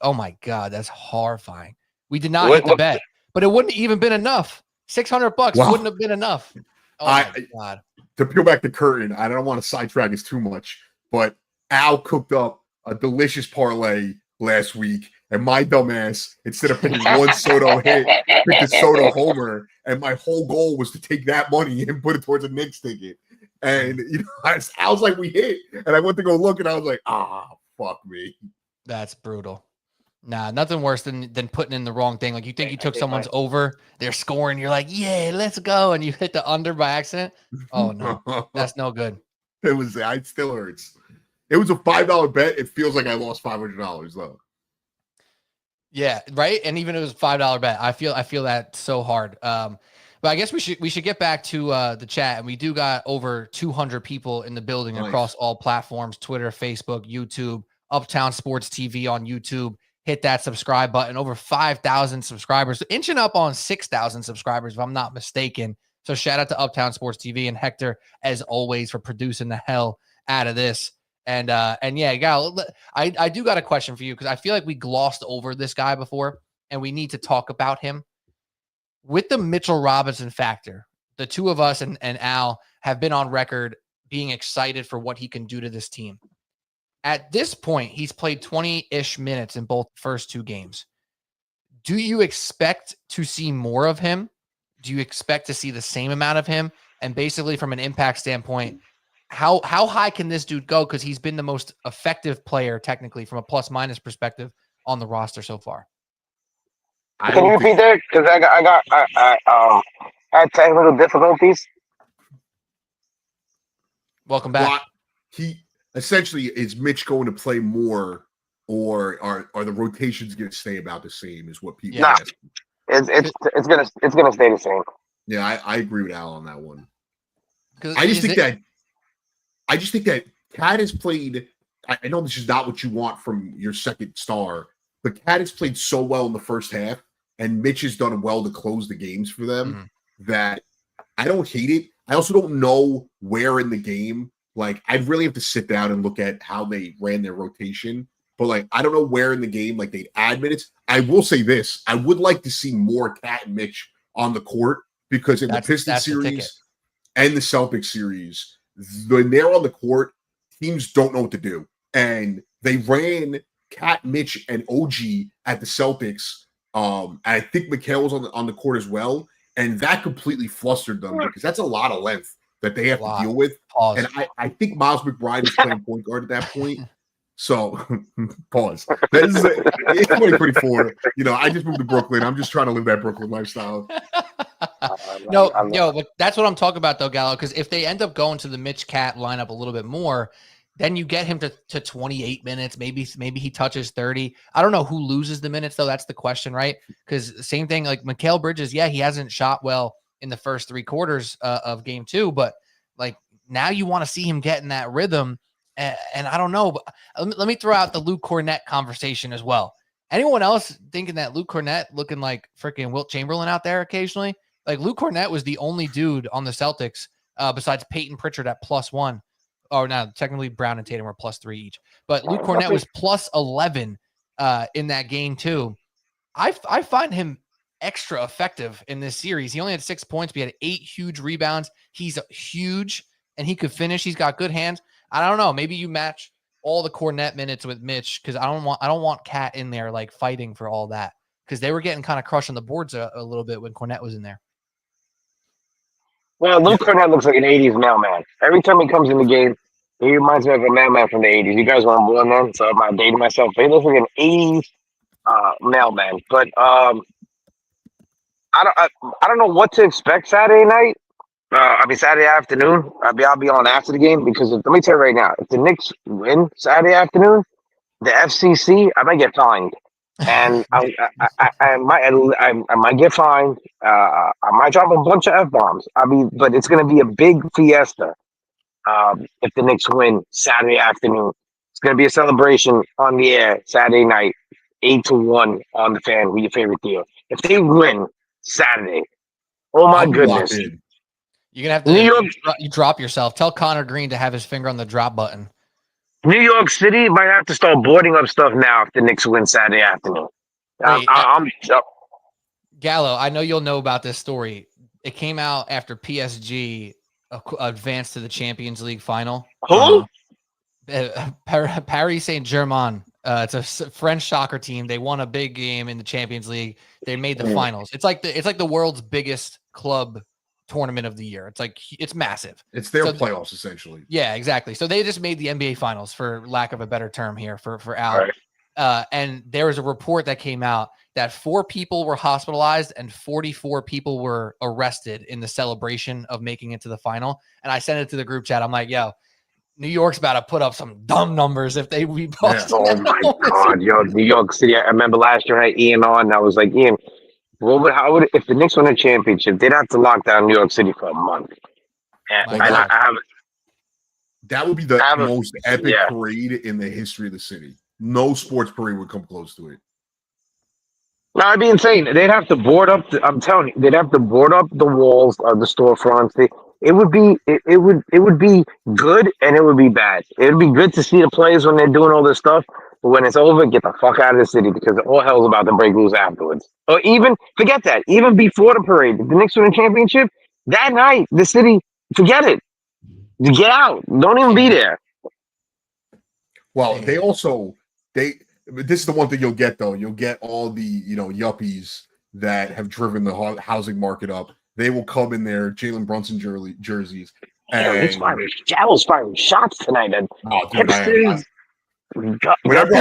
oh my God, that's horrifying. We did not hit the bet, but it wouldn't even been enough. $600 wouldn't have been enough. Oh my God. To peel back the curtain, I don't want to sidetrack us too much, but Al cooked up a delicious parlay last week, and my dumbass, instead of picking one Soto hit, picked a Soto homer, and my whole goal was to take that money and put it towards a Knicks ticket. And I was like, we hit, and I went to go look, and I was like, fuck me. That's brutal. Nah, nothing worse than putting in the wrong thing. You think you took someone's over, they're scoring, you're like, yeah, let's go, and you hit the under by accident. Oh no, that's no good. It still hurts. It was a $5 bet. It feels like I lost $500 though. Yeah, right. And even if it was a $5 bet, I feel that so hard. But I guess we should get back to the chat, and we do got over 200 people in the building across all platforms: Twitter, Facebook, YouTube, Uptown Sports TV on YouTube. Hit that subscribe button. Over 5,000 subscribers, inching up on 6,000 subscribers, if I'm not mistaken. So shout out to Uptown Sports TV and Hector, as always, for producing the hell out of this. And yeah, Gallo, I do got a question for you, because I feel like we glossed over this guy before, and we need to talk about him. With the Mitchell Robinson factor, the two of us and Al have been on record being excited for what he can do to this team. At this point, he's played 20-ish minutes in both first 2 games. Do you expect to see more of him? Do you expect to see the same amount of him? And basically, from an impact standpoint, how high can this dude go? Because he's been the most effective player, technically, from a plus-minus perspective on the roster so far. Can you repeat that? Because I had technical difficulties. Welcome back. Well, he essentially, is Mitch going to play more, or are the rotations going to stay about the same? Is what people ask. It's gonna stay the same. Yeah, I agree with Al on that one. I just think that Cat has played. I know this is not what you want from your second star, but Cat has played so well in the first half, and Mitch has done well to close the games for them, that I don't hate it. I also don't know where in the game. Like, I'd really have to sit down and look at how they ran their rotation. But, like, I don't know where in the game, like, they'd add minutes. I will say this. I would like to see more Cat and Mitch on the court because in the Pistons series and the Celtics series, when they're on the court, teams don't know what to do. And they ran Cat, Mitch, and OG at the Celtics. And I think Mikal was on the court as well. And that completely flustered them because that's a lot of length that they have to deal with. Pause. And I think Miles McBride was playing point guard at that point. So, pause. That is it's 2024. You know, I just moved to Brooklyn. I'm just trying to live that Brooklyn lifestyle. But that's what I'm talking about, though, Gallo, because if they end up going to the Mitch Cat lineup a little bit more, then you get him to 28 minutes. Maybe he touches 30. I don't know who loses the minutes, though. That's the question, right? Because same thing, like Mikal Bridges, yeah, he hasn't shot well in the first 3 quarters of game 2, but like now you want to see him get in that rhythm. And I don't know, but let me throw out the Luke Cornett conversation as well. Anyone else thinking that Luke Cornett looking like freaking Wilt Chamberlain out there occasionally? Like Luke Cornett was the only dude on the Celtics besides Peyton Pritchard at +1. Oh, no, technically Brown and Tatum were +3 each. But Luke Cornett was +11 in that game too. I find him extra effective in this series. He only had 6 points, but he had 8 huge rebounds. He's huge and he could finish. He's got good hands. I don't know. Maybe you match all the Cornett minutes with Mitch because I don't want Cat in there like fighting for all that because they were getting kind of crushed on the boards a little bit when Cornett was in there. Well, Luke Cornett looks like an 80s mailman. Every time he comes in the game, he reminds me of a mailman from the 80s. You guys want to born then, so I'm dating myself. But he looks like an 80s mailman. But I don't know what to expect Saturday night. Saturday afternoon. I'll be on after the game because let me tell you right now, if the Knicks win Saturday afternoon, the FCC, I might get fined, and I might get fined. I might drop a bunch of F-bombs. But it's going to be a big fiesta if the Knicks win Saturday afternoon. It's going to be a celebration on the air Saturday night, 8-1 on the Fan with your favorite deal. If they win Saturday, oh my goodness. You're going to have to you drop yourself. Tell Connor Green to have his finger on the drop button. New York City might have to start boarding up stuff now if the Knicks win Saturday afternoon. Gallo, I know you'll know about this story. It came out after PSG advanced to the Champions League final. Who? Paris Saint-Germain. It's a French soccer team. They won a big game in the Champions League. They made the finals. It's like the world's biggest club tournament of the year. It's massive. It's their playoffs essentially. Yeah, exactly. So they just made the NBA finals, for lack of a better term here for Al. Right. And there was a report that came out that 4 people were hospitalized and 44 people were arrested in the celebration of making it to the final. And I sent it to the group chat. I'm like, yo, New York's about to put up some dumb numbers if they beat Boston. Oh my God, yo, New York City. I remember last year I had Ian on and I was like, Ian, how would if the Knicks win a championship, they'd have to lock down New York City for a month. That would be the most epic parade in the history of the city. No sports parade would come close to it. No, I'd be insane. They'd have to board up. I'm telling you, they'd have to board up the walls of the storefronts. It would be good and it would be bad. It would be good to see the players when they're doing all this stuff, but when it's over, get the fuck out of the city because all hell's about to break loose afterwards. Or even forget that. Even before the parade, if the Knicks win a championship that night, the city, forget it. You get out. Don't even be there. Well, this is the one thing you'll get though. You'll get all the yuppies that have driven the housing market up. They will come in their Jalen Brunson jerseys. Jallo's firing shots tonight. Whenever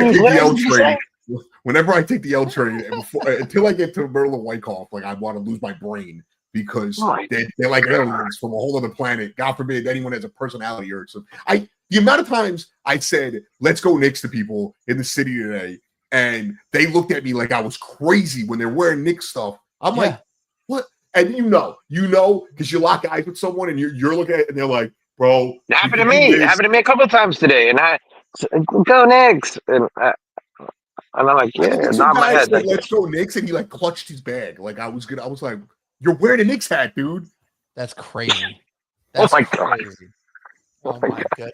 I take the L train, until I get to Merlin Wyckoff, like I want to lose my brain because they're like aliens from a whole other planet. God forbid anyone has a personality or something. The amount of times I said, let's go Knicks to people in the city today, and they looked at me like I was crazy when they're wearing Knicks stuff. I'm like, what? And you know, because you lock eyes with someone and you're looking at it and they're like, bro. It happened to me. It happened to me a couple of times today. And I go Knicks. And I'm like, not my head. Let's go Knicks. And he like clutched his bag. Like I was like, you're wearing a Knicks hat, dude. That's crazy. Oh That's my God. crazy. Oh my goodness.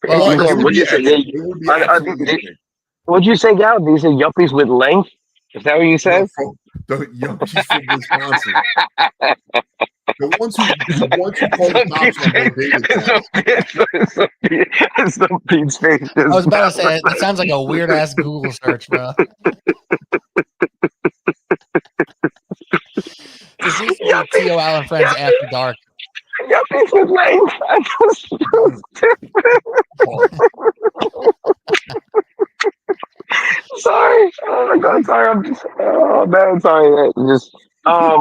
Well, Yeah, it would what'd be you say? epic. It would be absolutely epic. What'd you say, Gal? These are yuppies with length? Is that what you said? The yuppies from Wisconsin. The ones who call the cops on bodacious. It's some Pete's face. I was about to say that sounds like a weird ass Google search, bro. This needs to be TIO Al Friends after dark. Yuppies with length. Sorry. Oh my God. Sorry. I'm just. Oh man. Sorry. Just. How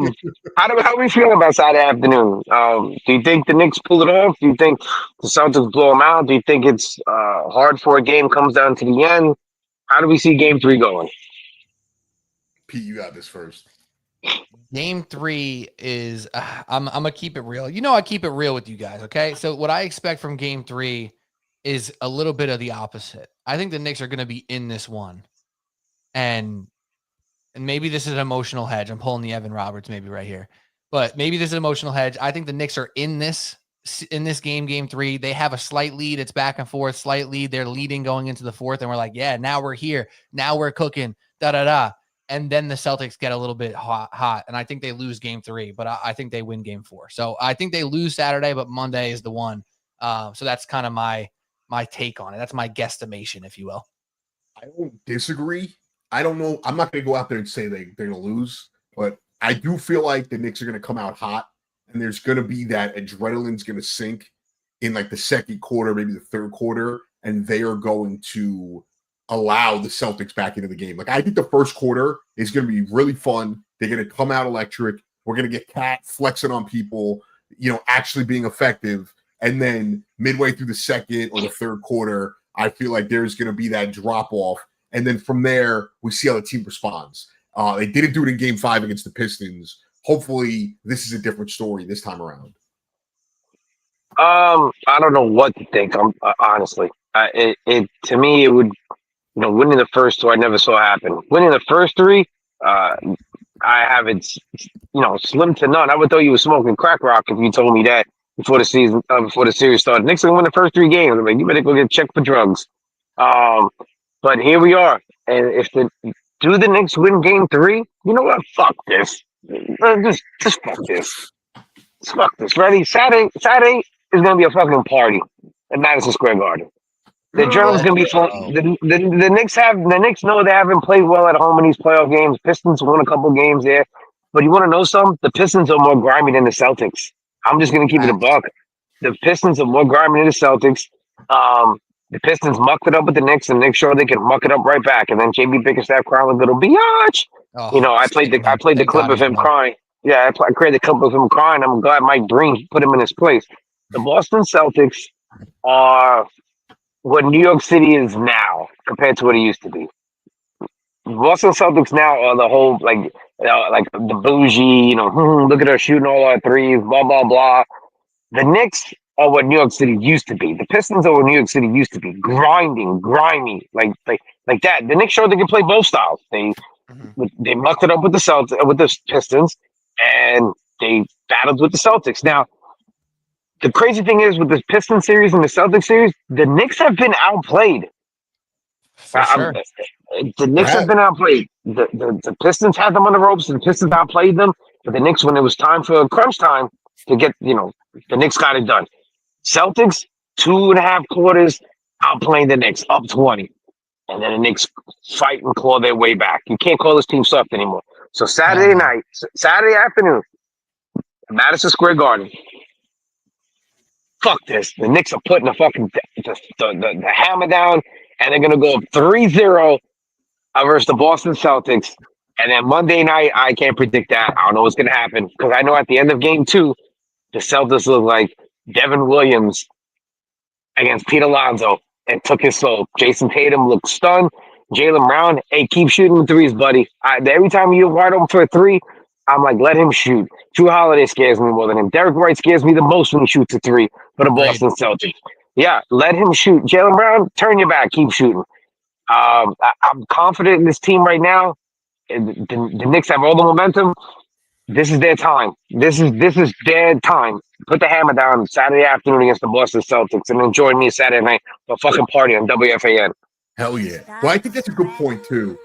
do we feel about Saturday afternoon? Do you think the Knicks pull it off? Do you think the Celtics blow them out? Do you think it's hard for a game comes down to the end? How do we see Game 3 going? Pete, you got this first. Game 3 is I'm gonna keep it real. You know, I keep it real with you guys. Okay, so what I expect from Game 3 is a little bit of the opposite. I think the Knicks are going to be in this one, and maybe this is an emotional hedge. I'm pulling the Evan Roberts maybe right here, but maybe this is an emotional hedge. I think the Knicks are in this game, Game 3. They have a slight lead. It's back and forth, slight lead. They're leading going into the fourth, and we're like, yeah, now we're here. Now we're cooking. Da da da. And then the Celtics get a little bit hot, and I think they lose Game 3, but I think they win Game 4. So I think they lose Saturday, but Monday is the one. So that's kind of my take on it. That's my guesstimation, if you will. I don't disagree. I don't know. I'm not going to go out there and say they're going to lose, but I do feel like the Knicks are going to come out hot, and there's going to be that adrenaline's going to sink in like the second quarter, maybe the third quarter, and they are going to allow the Celtics back into the game. Like, I think the first quarter is going to be really fun. They're going to come out electric. We're going to get Cat flexing on people, actually being effective. And then midway through the second or the third quarter, I feel like there's going to be that drop off. And then from there, we see how the team responds. They didn't do it in Game 5 against the Pistons. Hopefully, this is a different story this time around. I don't know what to think. Honestly, to me, it would. Winning the first two, I never saw happen. Winning the first three, I have it, slim to none. I would thought you were smoking crack rock if you told me that before the season, before the series started. Knicks are going to win the first 3 games. I'm like, you better go get checked for drugs. But here we are. And if the Knicks win Game 3, you know what? Fuck this. Just fuck this. Just fuck this. Ready? Saturday is going to be a fucking party at Madison Square Garden. The adrenaline's gonna be fun. The Knicks know they haven't played well at home in these playoff games. Pistons won a couple games there, but you want to know something? The Pistons are more grimy than the Celtics. I'm just gonna keep it a buck. The Pistons are more grimy than the Celtics. The Pistons mucked it up with the Knicks, and Knicks sure they can muck it up right back. And then JB Bickerstaff crying like a little biatch. I played the clip of him crying. Yeah, I created the clip of him crying. I'm glad Mike Breen put him in his place. The Boston Celtics are what New York City is now compared to what it used to be. Boston Celtics now are the whole like the bougie, look at us shooting all our threes, blah blah blah. The Knicks are what New York City used to be. The Pistons are what New York City used to be, grinding, grimy, like that. The Knicks showed they can play both styles. They mucked it up with the Pistons, and they battled with the Celtics. Now, the crazy thing is with the Pistons series and the Celtics series, the Knicks have been outplayed. For sure. The Knicks have been outplayed. The Pistons had them on the ropes, and the Pistons outplayed them. But the Knicks, when it was time for crunch time to get, the Knicks got it done. Celtics, 2.5 quarters, outplaying the Knicks, up 20. And then the Knicks fight and claw their way back. You can't call this team soft anymore. So Saturday afternoon, Madison Square Garden. Fuck this. The Knicks are putting the hammer down, and they're going to go up 3-0 versus the Boston Celtics. And then Monday night, I can't predict that. I don't know what's going to happen because I know at the end of Game 2, the Celtics look like Devin Williams against Pete Alonso and took his soul. Jason Tatum looked stunned. Jaylen Brown, hey, keep shooting the threes, buddy. Every time you're wide open for a 3, I'm like, let him shoot. Drew Holiday scares me more than him. Derek White scares me the most when he shoots a 3 for the Boston Celtics. Yeah, let him shoot. Jaylen Brown, turn your back, keep shooting. I'm confident in this team right now. The Knicks have all the momentum. This is their time. This is their time. Put the hammer down Saturday afternoon against the Boston Celtics and enjoy me Saturday night for fucking party on WFAN. Hell yeah. Well, I think that's a good point too.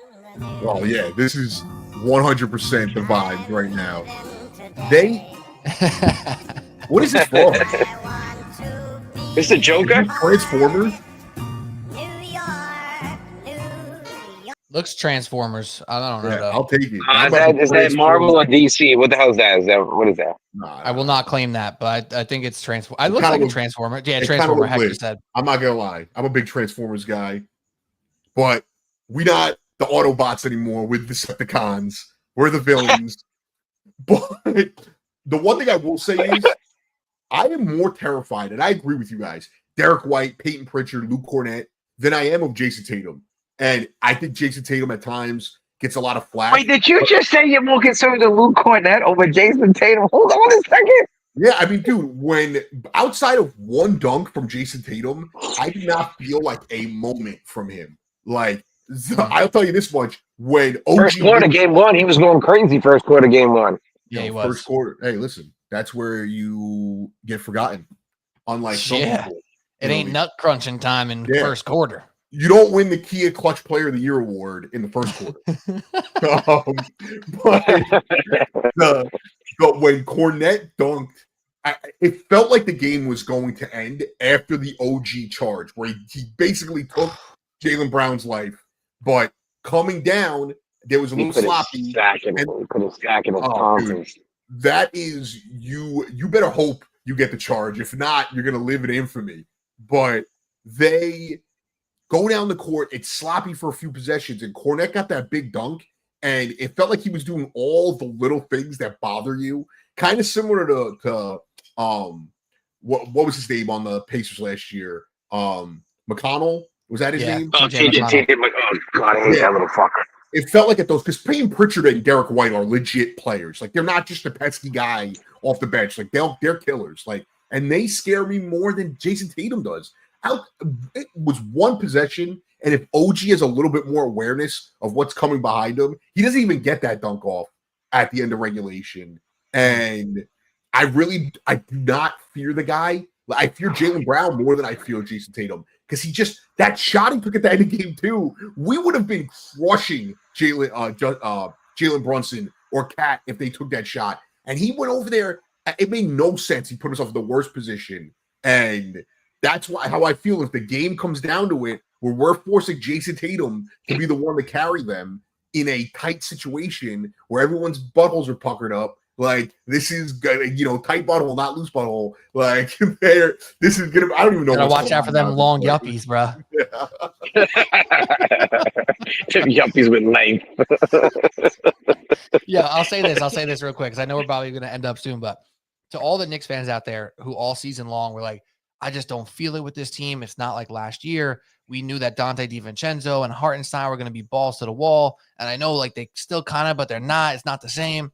Well, yeah, this is 100% the vibe right now. What is this for? It's the Joker? Transformers? Looks Transformers. I don't know. Yeah, Though. I'll take it. Is that Marvel or DC? What the hell is that? What is that? I will not claim that, but I think it's Transformer. It looks like a Transformer. Yeah, Transformer. Heck, you said. I'm not gonna lie. I'm a big Transformers guy, but we not the Autobots anymore with Decepticons. We're the villains. But the one thing I will say is, I am more terrified, and I agree with you guys. Derek White, Peyton Pritchard, Luke Cornett, than I am of Jayson Tatum. And I think Jayson Tatum at times gets a lot of flack. Wait, did you just say you're more concerned with Luke Cornett over Jayson Tatum? Hold on a second. Yeah, I mean, dude, when outside of one dunk from Jayson Tatum, I did not feel like a moment from him. Like, I'll tell you this much: when OG first quarter game one, he was going crazy. First quarter game one. Yeah, he was. First quarter. Hey, listen, that's where you get forgotten. Unlike some people, it ain't nut crunching time in first quarter. You don't win the Kia Clutch Player of the Year award in the first quarter. But when Cornette dunked, it felt like the game was going to end after the OG charge, where he basically took Jaylen Brown's life. But coming down, there was a little sloppy. That is, you better hope you get the charge. If not, you're going to live in infamy. But they go down the court. It's sloppy for a few possessions, and Cornette got that big dunk, and it felt like he was doing all the little things that bother you, kind of similar to what was his name on the Pacers last year? McConnell, was that his name? Oh, God, I hate that little fucker. It felt like at those, because Payne Pritchard and Derek White are legit players. Like, they're not just a pesky guy off the bench. Like, they're killers. Like, and they scare me more than Jayson Tatum does. It was one possession, and if OG has a little bit more awareness of what's coming behind him, he doesn't even get that dunk off at the end of regulation. And I do not fear the guy. I fear Jaylen Brown more than I fear Jayson Tatum, because that shot he took at the end of game 2, we would have been crushing Jalen Brunson or Cat if they took that shot. And he went over there. It made no sense. He put himself in the worst position. And that's how I feel if the game comes down to it, where we're forcing Jayson Tatum to be the one to carry them in a tight situation where everyone's buttholes are puckered up. Like, this is good, tight butthole, not loose butthole. Like, this is gonna. I don't even know. Gotta watch out for them long yuppies, bro. Yuppies with length. Yeah, I'll say this real quick, because I know we're probably gonna end up soon. But to all the Knicks fans out there who all season long were like, I just don't feel it with this team. It's not like last year. We knew that Dante DiVincenzo and Hartenstein were going to be balls to the wall. And I know, like, they still kind of, but they're not. It's not the same.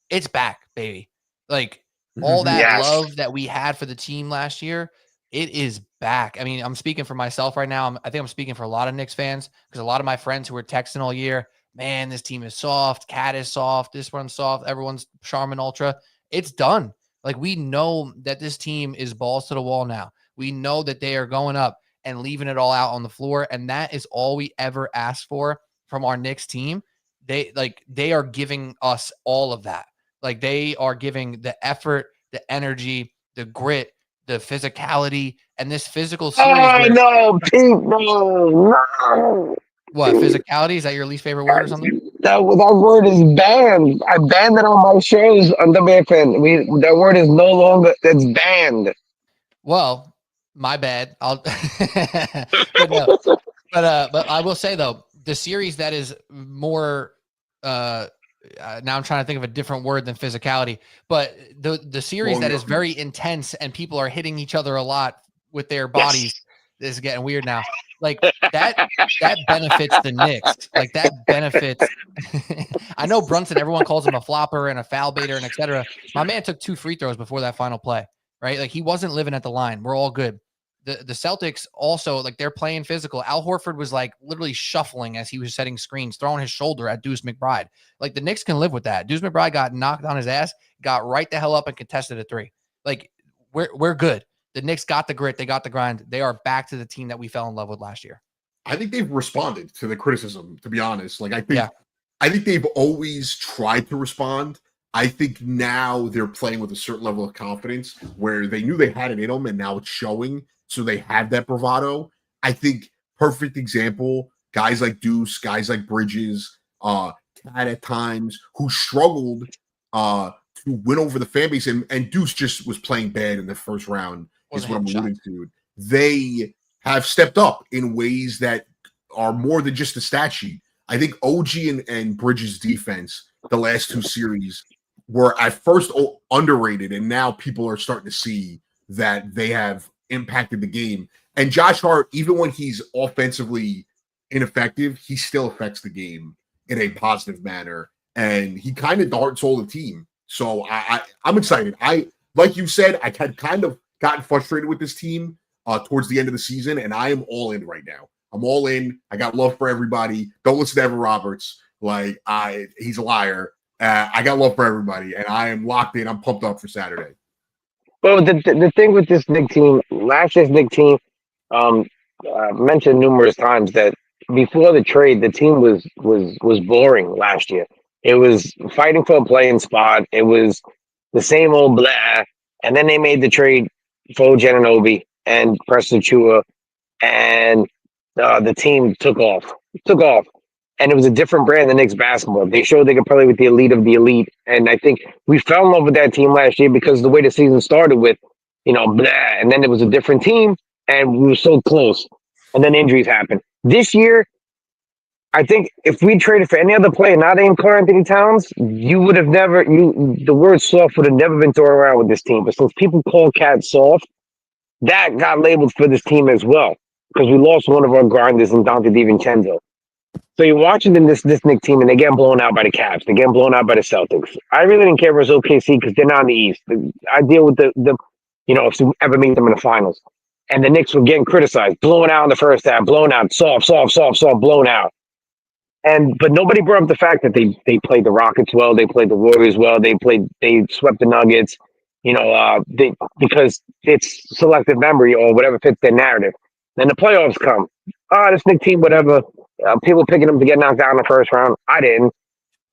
It's back, baby. Like, all that love that we had for the team last year, it is back. I mean, I'm speaking for myself right now. I think I'm speaking for a lot of Knicks fans, because a lot of my friends who were texting all year, man, this team is soft. Cat is soft. This one's soft. Everyone's Charmin Ultra. It's done. Like, we know that this team is balls to the wall now. We know that they are going up and leaving it all out on the floor. And that is all we ever asked for from our Knicks team. They are giving us all of that. Like, they are giving the effort, the energy, the grit, the physicality, and this physical series. Oh, no, Pete, no. What, physicality? Is that your least favorite word or something? That word is banned. I banned it on my shows on WFN. That word is no longer, that's banned. Well, my bad. But I will say, though, the series that is more now I'm trying to think of a different word than physicality, but the series that is very intense and people are hitting each other a lot with their bodies. This is getting weird now. Like, that benefits the Knicks. Like, that benefits. I know Brunson, everyone calls him a flopper and a foul baiter and etc. My man took 2 free throws before that final play, right? Like, he wasn't living at the line. We're all good. the Celtics also, like, they're playing physical. Al Horford was like literally shuffling as he was setting screens, throwing his shoulder at Deuce McBride. Like, the Knicks can live with that. Deuce McBride got knocked on his ass, got right the hell up and contested a three. Like, we're good. The Knicks got the grit. They got the grind. They are back to the team that we fell in love with last year. I think they've responded to the criticism, to be honest. Like, I think they've always tried to respond. I think now they're playing with a certain level of confidence where they knew they had it in them and now it's showing. So they have that bravado. I think perfect example, guys like Deuce, guys like Bridges, Cat at times, who struggled to win over the fan base. And Deuce just was playing bad in the first round, is what I'm alluding to. They have stepped up in ways that are more than just a stat sheet. I think OG and Bridges' defense, the last two series, were at first underrated, and now people are starting to see that they have impacted the game. And Josh Hart, even when he's offensively ineffective, he still affects the game in a positive manner, and he kind of the heart and soul of the team. So I'm excited. Like you said, I had kind of gotten frustrated with this team towards the end of the season, and I am all in right now. I'm all in. I got love for everybody. Don't listen to Evan Roberts. Like, he's a liar. I got love for everybody, and I am locked in. I'm pumped up for Saturday. Well, the thing with this Knicks team, last year's Knicks team, mentioned numerous times that before the trade, the team was boring last year. It was fighting for a playing spot. It was the same old blah. And then they made the trade for Anunoby and Preston Chua, and the team took off. And it was a different brand than Knicks basketball. They showed they could play with the elite of the elite. And I think we fell in love with that team last year because the way the season started with, blah. And then it was a different team, and we were so close. And then injuries happened. This year, I think if we traded for any other player not named Karl Anthony Towns, you would have never, the word soft would have never been thrown around with this team. But since people call Cat soft, that got labeled for this team as well, because we lost one of our grinders in Dante DiVincenzo. So you're watching this Knicks team, and they're getting blown out by the Cavs. They're getting blown out by the Celtics. I really didn't care if it was OKC because they're not in the East. I deal with the if we ever meet them in the finals. And the Knicks were getting criticized, blown out in the first half, blown out, soft, blown out. But nobody brought up the fact that they played the Rockets well, they played the Warriors well, they swept the Nuggets, because it's selective memory or whatever fits their narrative. Then the playoffs come. This Knicks team, whatever. People picking them to get knocked out in the first round. I didn't.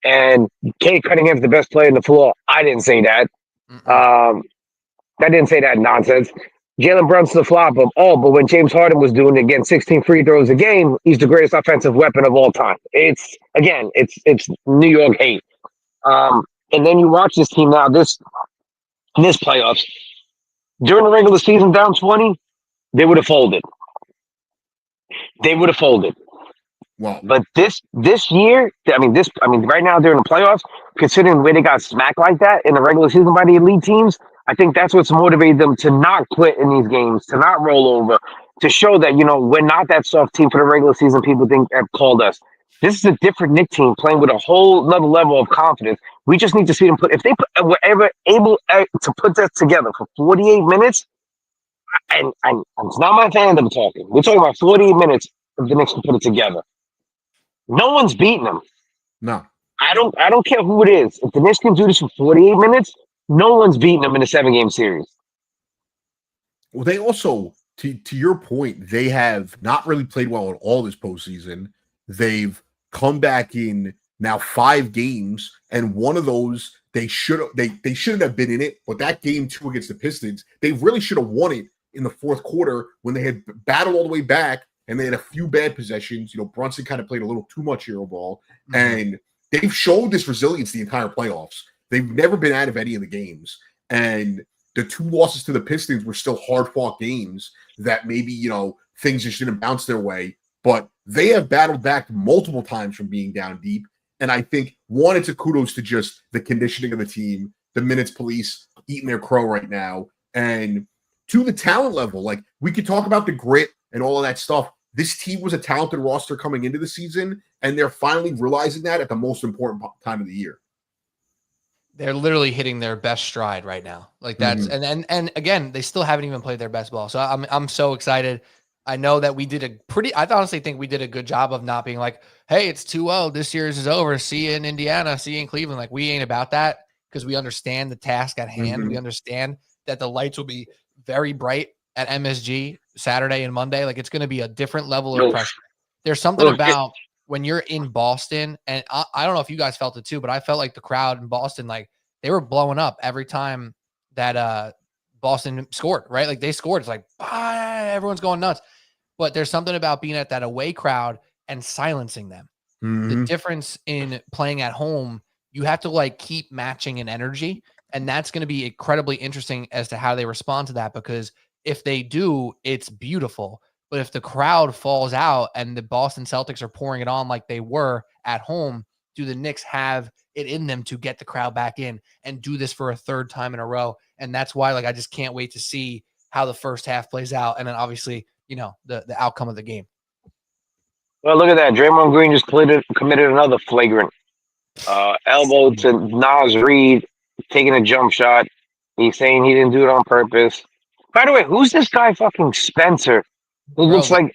And Kate Cunningham's the best player on the floor. I didn't say that. I didn't say that nonsense. Jalen Brunson's a flop of but when James Harden was doing it again, 16 free throws a game, he's the greatest offensive weapon of all time. It's New York hate. And then you watch this team now, this playoffs. During the regular season, down 20, they would have folded. Wow. But this year, right now during the playoffs, considering the way they got smacked like that in the regular season by the elite teams, I think that's what's motivated them to not quit in these games, to not roll over, to show that, we're not that soft team for the regular season people think have called us. This is a different Knicks team playing with a whole another level of confidence. We just need to see them were ever able to put that together for 48 minutes, and it's not my fan that we're talking. We're talking about 48 minutes if the Knicks can put it together. No one's beating them. No. I don't care who it is. If the Knicks can do this for 48 minutes, no one's beating them in a 7-game series. Well, they also, to your point, they have not really played well at all this postseason. They've come back in now 5 games, and one of those they shouldn't have been in it. But that game 2 against the Pistons, they really should have won it in the fourth quarter when they had battled all the way back. And they had a few bad possessions. Brunson kind of played a little too much hero ball. Mm-hmm. And they've showed this resilience the entire playoffs. They've never been out of any of the games. And the 2 losses to the Pistons were still hard-fought games that maybe, things just didn't bounce their way. But they have battled back multiple times from being down deep. And I think, one, it's a kudos to just the conditioning of the team, the minutes police eating their crow right now. And 2, the talent level. Like, we could talk about the grit and all of that stuff. This team was a talented roster coming into the season, and they're finally realizing that at the most important time of the year. they're literally hitting their best stride right now. Like that's and again, they still haven't even played their best ball. So I'm so excited. I know that we did I honestly think we did a good job of not being like, hey, it's 2-0. This year's is over. See you in Indiana. See you in Cleveland. Like we ain't about that because we understand the task at hand. We understand that the lights will be very bright at MSG Saturday and Monday. Like it's going to be a different level of pressure. There's something about when you're in Boston, and I don't know if you guys felt it too, but I felt like the crowd in Boston, like they were blowing up every time that Boston scored, right? Like they scored. It's like, everyone's going nuts. But there's something about being at that away crowd and silencing them. The difference in playing at home, you have to like keep matching an energy. And that's going to be incredibly interesting as to how they respond to that, because if they do, it's beautiful. But if the crowd falls out and the Boston Celtics are pouring it on like they were at home, do the Knicks have it in them to get the crowd back in and do this for a third time in a row? And that's why, like, I just can't wait to see how the first half plays out. And then obviously, you know, the outcome of the game. Well, look at that. Draymond Green just committed another flagrant elbow to Nas Reed, taking a jump shot. He's saying he didn't do it on purpose. By the way, who's this guy fucking Spencer? Who looks like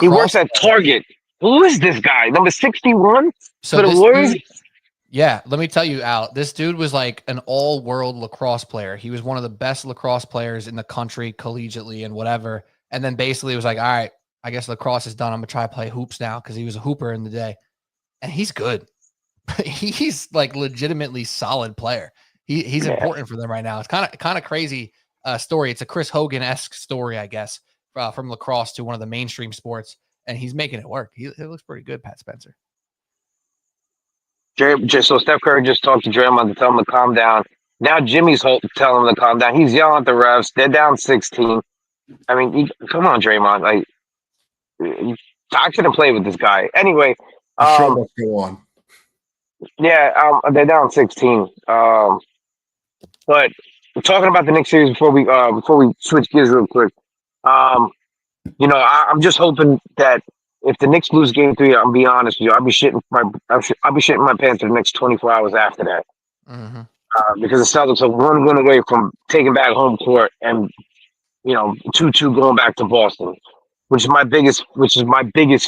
he works at Target. Who is this guy? Number 61 for the Warriors? Yeah, let me tell you, Al, this dude was like an all-world lacrosse player. He was one of the best lacrosse players in the country, collegiately and whatever. And then basically was like, all right, I guess lacrosse is done. I'm going to try to play hoops now because he was a hooper in the day. And he's good. He's like legitimately solid player. He's important for them right now. It's kind of crazy story. It's a Chris Hogan-esque story, I guess, from lacrosse to one of the mainstream sports. And he's making it work. He looks pretty good, Pat Spencer. So Steph Curry just talked to Draymond to tell him to calm down. Now Jimmy's telling him to calm down. He's yelling at the refs. They're down 16. I mean, come on, Draymond. Like, I couldn't play with this guy. Anyway, show must go on. Yeah, they're down 16. But talking about the next series before we switch gears real quick. You know, I'm just hoping that if the Knicks lose Game 3, I'll be honest with you, I'll be shitting my pants for the next 24 hours after that. Because the Celtics are one win away from taking back home court and, you know, 2-2 going back to Boston, which is my biggest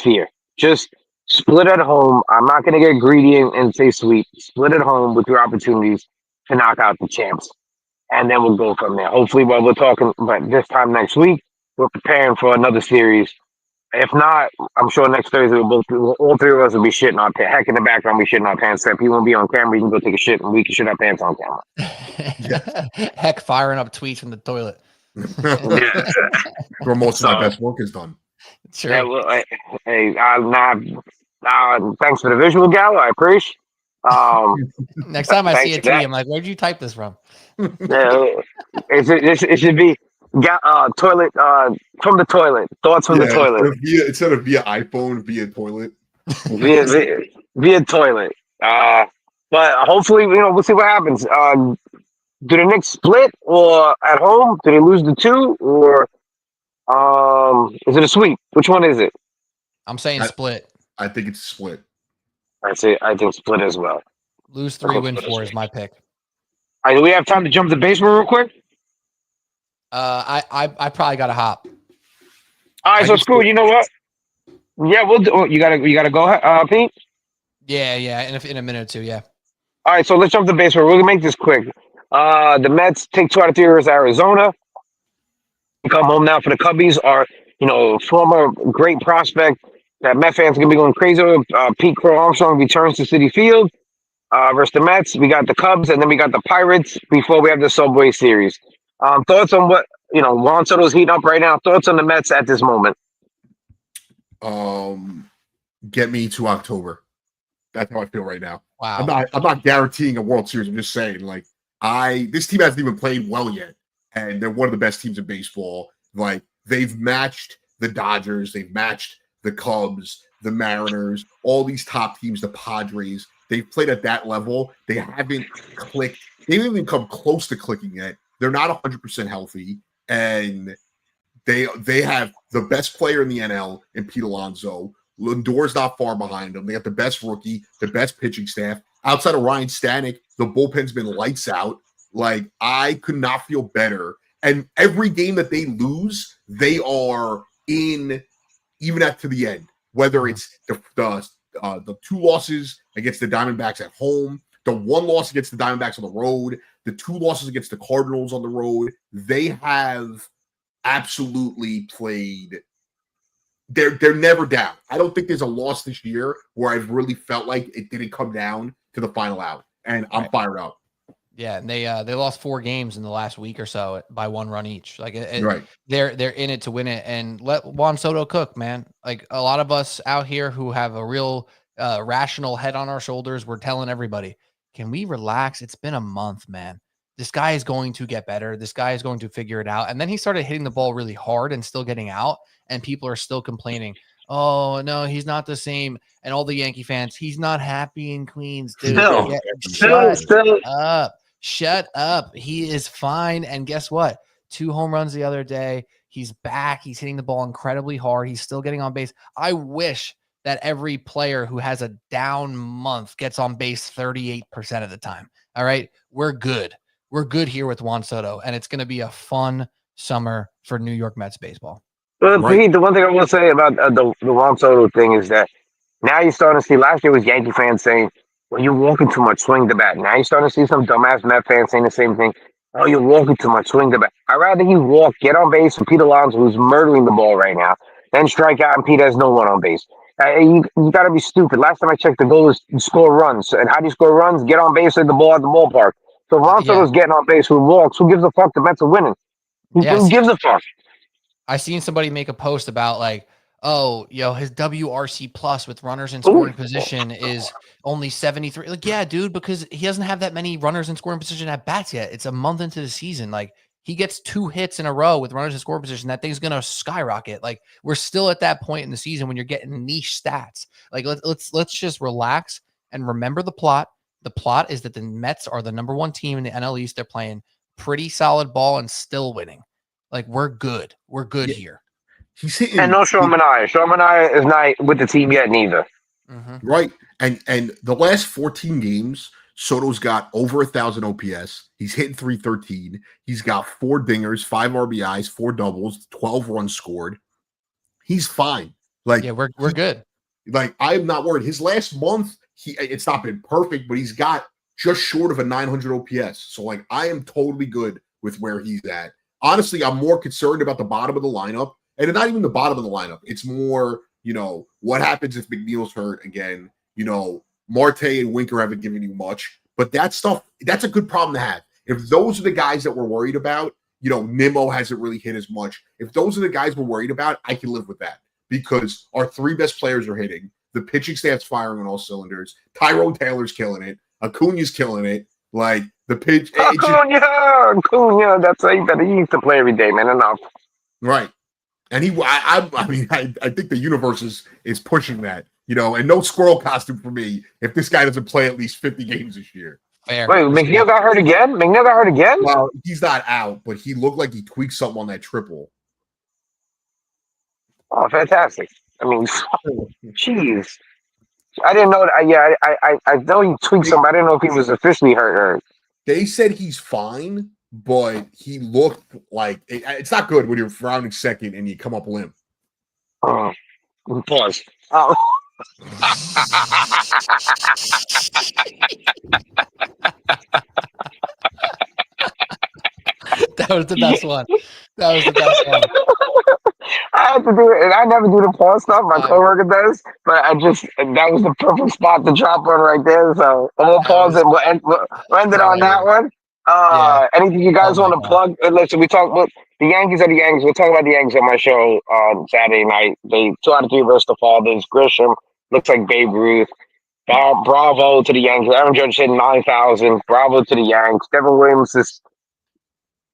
fear. Just split at home. I'm not going to get greedy and say sweep. Split at home with your opportunities to knock out the champs, and then we'll go from there. Hopefully, while we're talking about this time next week, we're preparing for another series. If not, I'm sure next Thursday all three of us will be shitting our pants. Heck, in the background, we shitting our pants. If you won't be on camera, you can go take a shit, and we can shit our pants on camera. Heck, firing up tweets from the toilet. Where most of my best work is done. Sure. Yeah, well, hey, thanks for the visual, Gallo. I appreciate. Next time I see a tweet, I'm like, "Where'd you type this from?" It should be toilet from the toilet. Thoughts from the toilet. Instead of via iPhone, via toilet. via toilet. But hopefully, you know, we'll see what happens. Do the Knicks split or at home? Do they lose the 2 or is it a sweep? Which one is it? I'm saying split. I think it's split. I think split as well. Lose 3, win 4 is my pick. All right, do we have time to jump to the basement real quick? I probably got to hop. All right, so screw it. You know what? Yeah, we'll do. You gotta go, Pete. Yeah, in a minute or 2. Yeah. All right, so let's jump to the basement. We're gonna make this quick. The Mets take 2 out of 3 versus Arizona. Come home now for the Cubbies. Our, you know, former great prospect that Met fans are gonna be going crazy with. Pete Crow Armstrong returns to Citi Field versus the Mets. We got the Cubs, and then we got the Pirates before we have the Subway Series. Thoughts on what, you know, Juan Soto's heating up right now? Thoughts on the Mets at this moment? Get me to October. That's how I feel right now. Wow. I'm not guaranteeing a World Series. I'm just saying, like, this team hasn't even played well yet, and they're one of the best teams in baseball. Like, they've matched the Dodgers, they've matched the Cubs, the Mariners, all these top teams, the Padres. They've played at that level. They haven't clicked. They haven't even come close to clicking yet. They're not 100% healthy, and they have the best player in the NL in Pete Alonso. Lindor's not far behind them. They got the best rookie, the best pitching staff. outside of Ryan Stanek, the bullpen's been lights out. Like, I could not feel better. And every game that they lose, they are in even up to the end. Whether it's the 2 losses against the Diamondbacks at home, the 1 loss against the Diamondbacks on the road, the 2 losses against the Cardinals on the road, they have absolutely played. They're never down. I don't think there's a loss this year where I've really felt like it didn't come down to the final out, and I'm fired up. Yeah, and they lost 4 games in the last week or so by 1 run each. Like, right, they're in it to win it, and let Juan Soto cook, man. Like, a lot of us out here who have a real rational head on our shoulders, we're telling everybody, can we relax? It's been a month, man. This guy is going to get better. This guy is going to figure it out. And then he started hitting the ball really hard and still getting out, and people are still complaining. Oh, no, he's not the same. And all the Yankee fans, he's not happy in Queens, dude. Shut up. He is fine. And guess what? 2 home runs the other day. He's back. He's hitting the ball incredibly hard. He's still getting on base. I wish that every player who has a down month gets on base 38% of the time. All right. We're good. We're good here with Juan Soto, and it's going to be a fun summer for New York Mets baseball. Well, the one thing I will say about the Juan Soto thing is that now you're starting to see. Last year was Yankee fans saying, "Well, you're walking too much, swing the bat." Now you're starting to see some dumbass Met fans saying the same thing. "Oh, you're walking too much, swing the bat." I'd rather you walk, get on base for Pete Alonso, who's murdering the ball right now, than strike out and Pete has no one on base. You got to be stupid. Last time I checked, the goal is to score runs. And how do you score runs? Get on base, hit the ball at the ballpark. So if Juan Soto's getting on base with walks, who gives a fuck? The Mets are winning. Who gives a fuck? I seen somebody make a post about like, oh, his WRC plus with runners in scoring position is only 73. Like, yeah, dude, because he doesn't have that many runners in scoring position at bats yet. It's a month into the season. Like, he gets 2 hits in a row with runners in scoring position, that thing's gonna skyrocket. Like, we're still at that point in the season when you're getting niche stats. Like, let's just relax and remember the plot. The plot is that the Mets are the number 1 team in the NL East. They're playing pretty solid ball and still winning. Like, we're good. We're good here. He's hitting, and no Shermanaya. Shermanaya is not with the team yet, neither. Mm-hmm. Right. And the last 14 games, Soto's got over 1,000 OPS. He's hitting 313. He's got 4 dingers, 5 RBIs, 4 doubles, 12 runs scored. He's fine. Like, yeah, we're good. Like, I'm not worried. His last month, it's not been perfect, but he's got just short of a 900 OPS. So, like, I am totally good with where he's at. Honestly, I'm more concerned about the bottom of the lineup, and not even the bottom of the lineup. It's more, what happens if McNeil's hurt again? Marte and Winker haven't given you much, but that stuff, that's a good problem to have. If those are the guys that we're worried about, Nimmo hasn't really hit as much. If those are the guys we're worried about, I can live with that because our 3 best players are hitting. The pitching staff's firing on all cylinders. Tyrone Taylor's killing it. Acuna's killing it. Like, the pitch. Acuna, that's how you better. He needs to play every day, man. Enough. Right. And I think the universe is pushing that, and no squirrel costume for me if this guy doesn't play at least 50 games this year. Fair. Wait, McNeil got hurt again? Well, he's not out, but he looked like he tweaked something on that triple. Oh, fantastic. I mean, jeez. I didn't know that. Yeah, I know he tweaked something. I didn't know if he was officially hurt. They said he's fine, but he looked like it's not good when you're rounding second and you come up limp. Pause. Oh. That was the best one. I have to do it, and I never do the pause stuff. My coworker does, but that was the perfect spot to drop on right there. So we'll pause it. We'll end it on that one. Anything you guys want to plug? Listen, we talk about the Yankees are the Yankees. We'll talk about the Yankees on my show on Saturday night. They 2 out of 3 versus the Fathers. Grisham looks like Babe Ruth. Bravo to the Yankees. Aaron Judge hit 9,000. Bravo to the Yanks. Devin Williams is.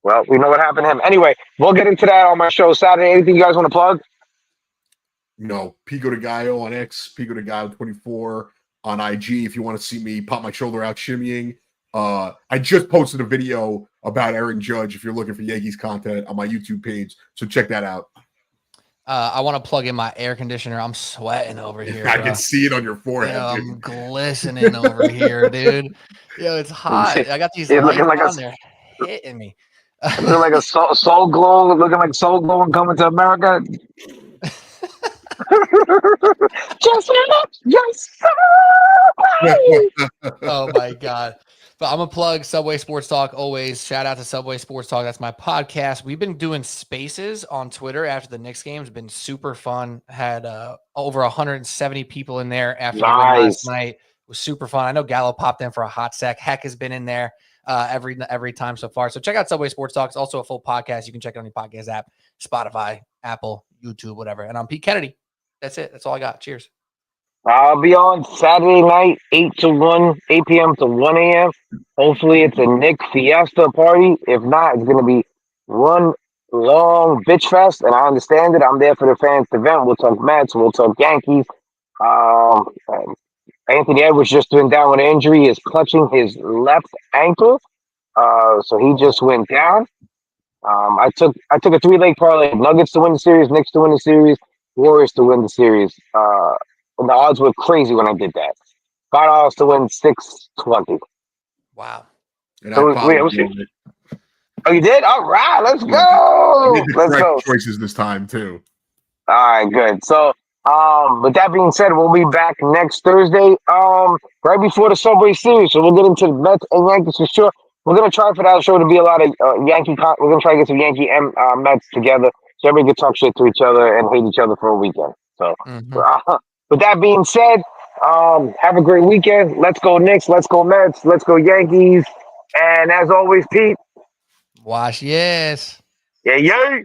Well, we know what happened to him. Anyway, we'll get into that on my show Saturday. Anything you guys want to plug? Pico de Gallo on X, Pico de Gallo 24 on IG. If you want to see me pop my shoulder out shimmying. I just posted a video about Aaron Judge if you're looking for Yankees content on my YouTube page. So check that out. I want to plug in my air conditioner. I'm sweating over here. I bro. can see it on your forehead. Yo, dude. I'm glistening over here, dude. Yo, it's hot. I got these You're lights looking like on. They're hitting me. looking like a soul glow, looking like soul glow and coming to America. Just yes. Oh my god. But I'm gonna plug Subway Sports Talk always. Shout out to Subway Sports Talk. That's my podcast. We've been doing spaces on Twitter after the Knicks games. Been super fun. Had over 170 people in there after the win last night. It was super fun. I know Gallo popped in for a hot sec. Heck has been in there every time so far. So check out Subway Sports Talk. It's also a full podcast. You can check it on your podcast app, Spotify, Apple, YouTube, whatever. And I'm Pete Kennedy. That's it. That's all I got. Cheers. I'll be on Saturday night, 8 p.m. to 1 a.m. Hopefully it's a Knicks fiesta party. If not, it's going to be one long bitch fest, and I understand it. I'm there for the fans event. We'll talk Mets. We'll talk Yankees. Anthony Edwards just went down with an injury. He is clutching his left ankle, so he just went down. I took a 3-leg parlay: Nuggets to win the series, Knicks to win the series, Warriors to win the series. And the odds were crazy when I did that. $5 to win 620. Wow. And So I wait, oh, you did? All right, let's go. Let's go. Choices this time too. All right, good. So, with that being said, we'll be back next Thursday, right before the Subway Series. So we'll get into the Mets and Yankees for sure. We're gonna try for that show to be a lot of Yankee. We're gonna try to get some Yankee and Mets together, so everybody can talk shit to each other and hate each other for a weekend. So, with that being said, have a great weekend. Let's go Knicks. Let's go Mets. Let's go Yankees. And as always, Pete. Wash, yes. Yeah.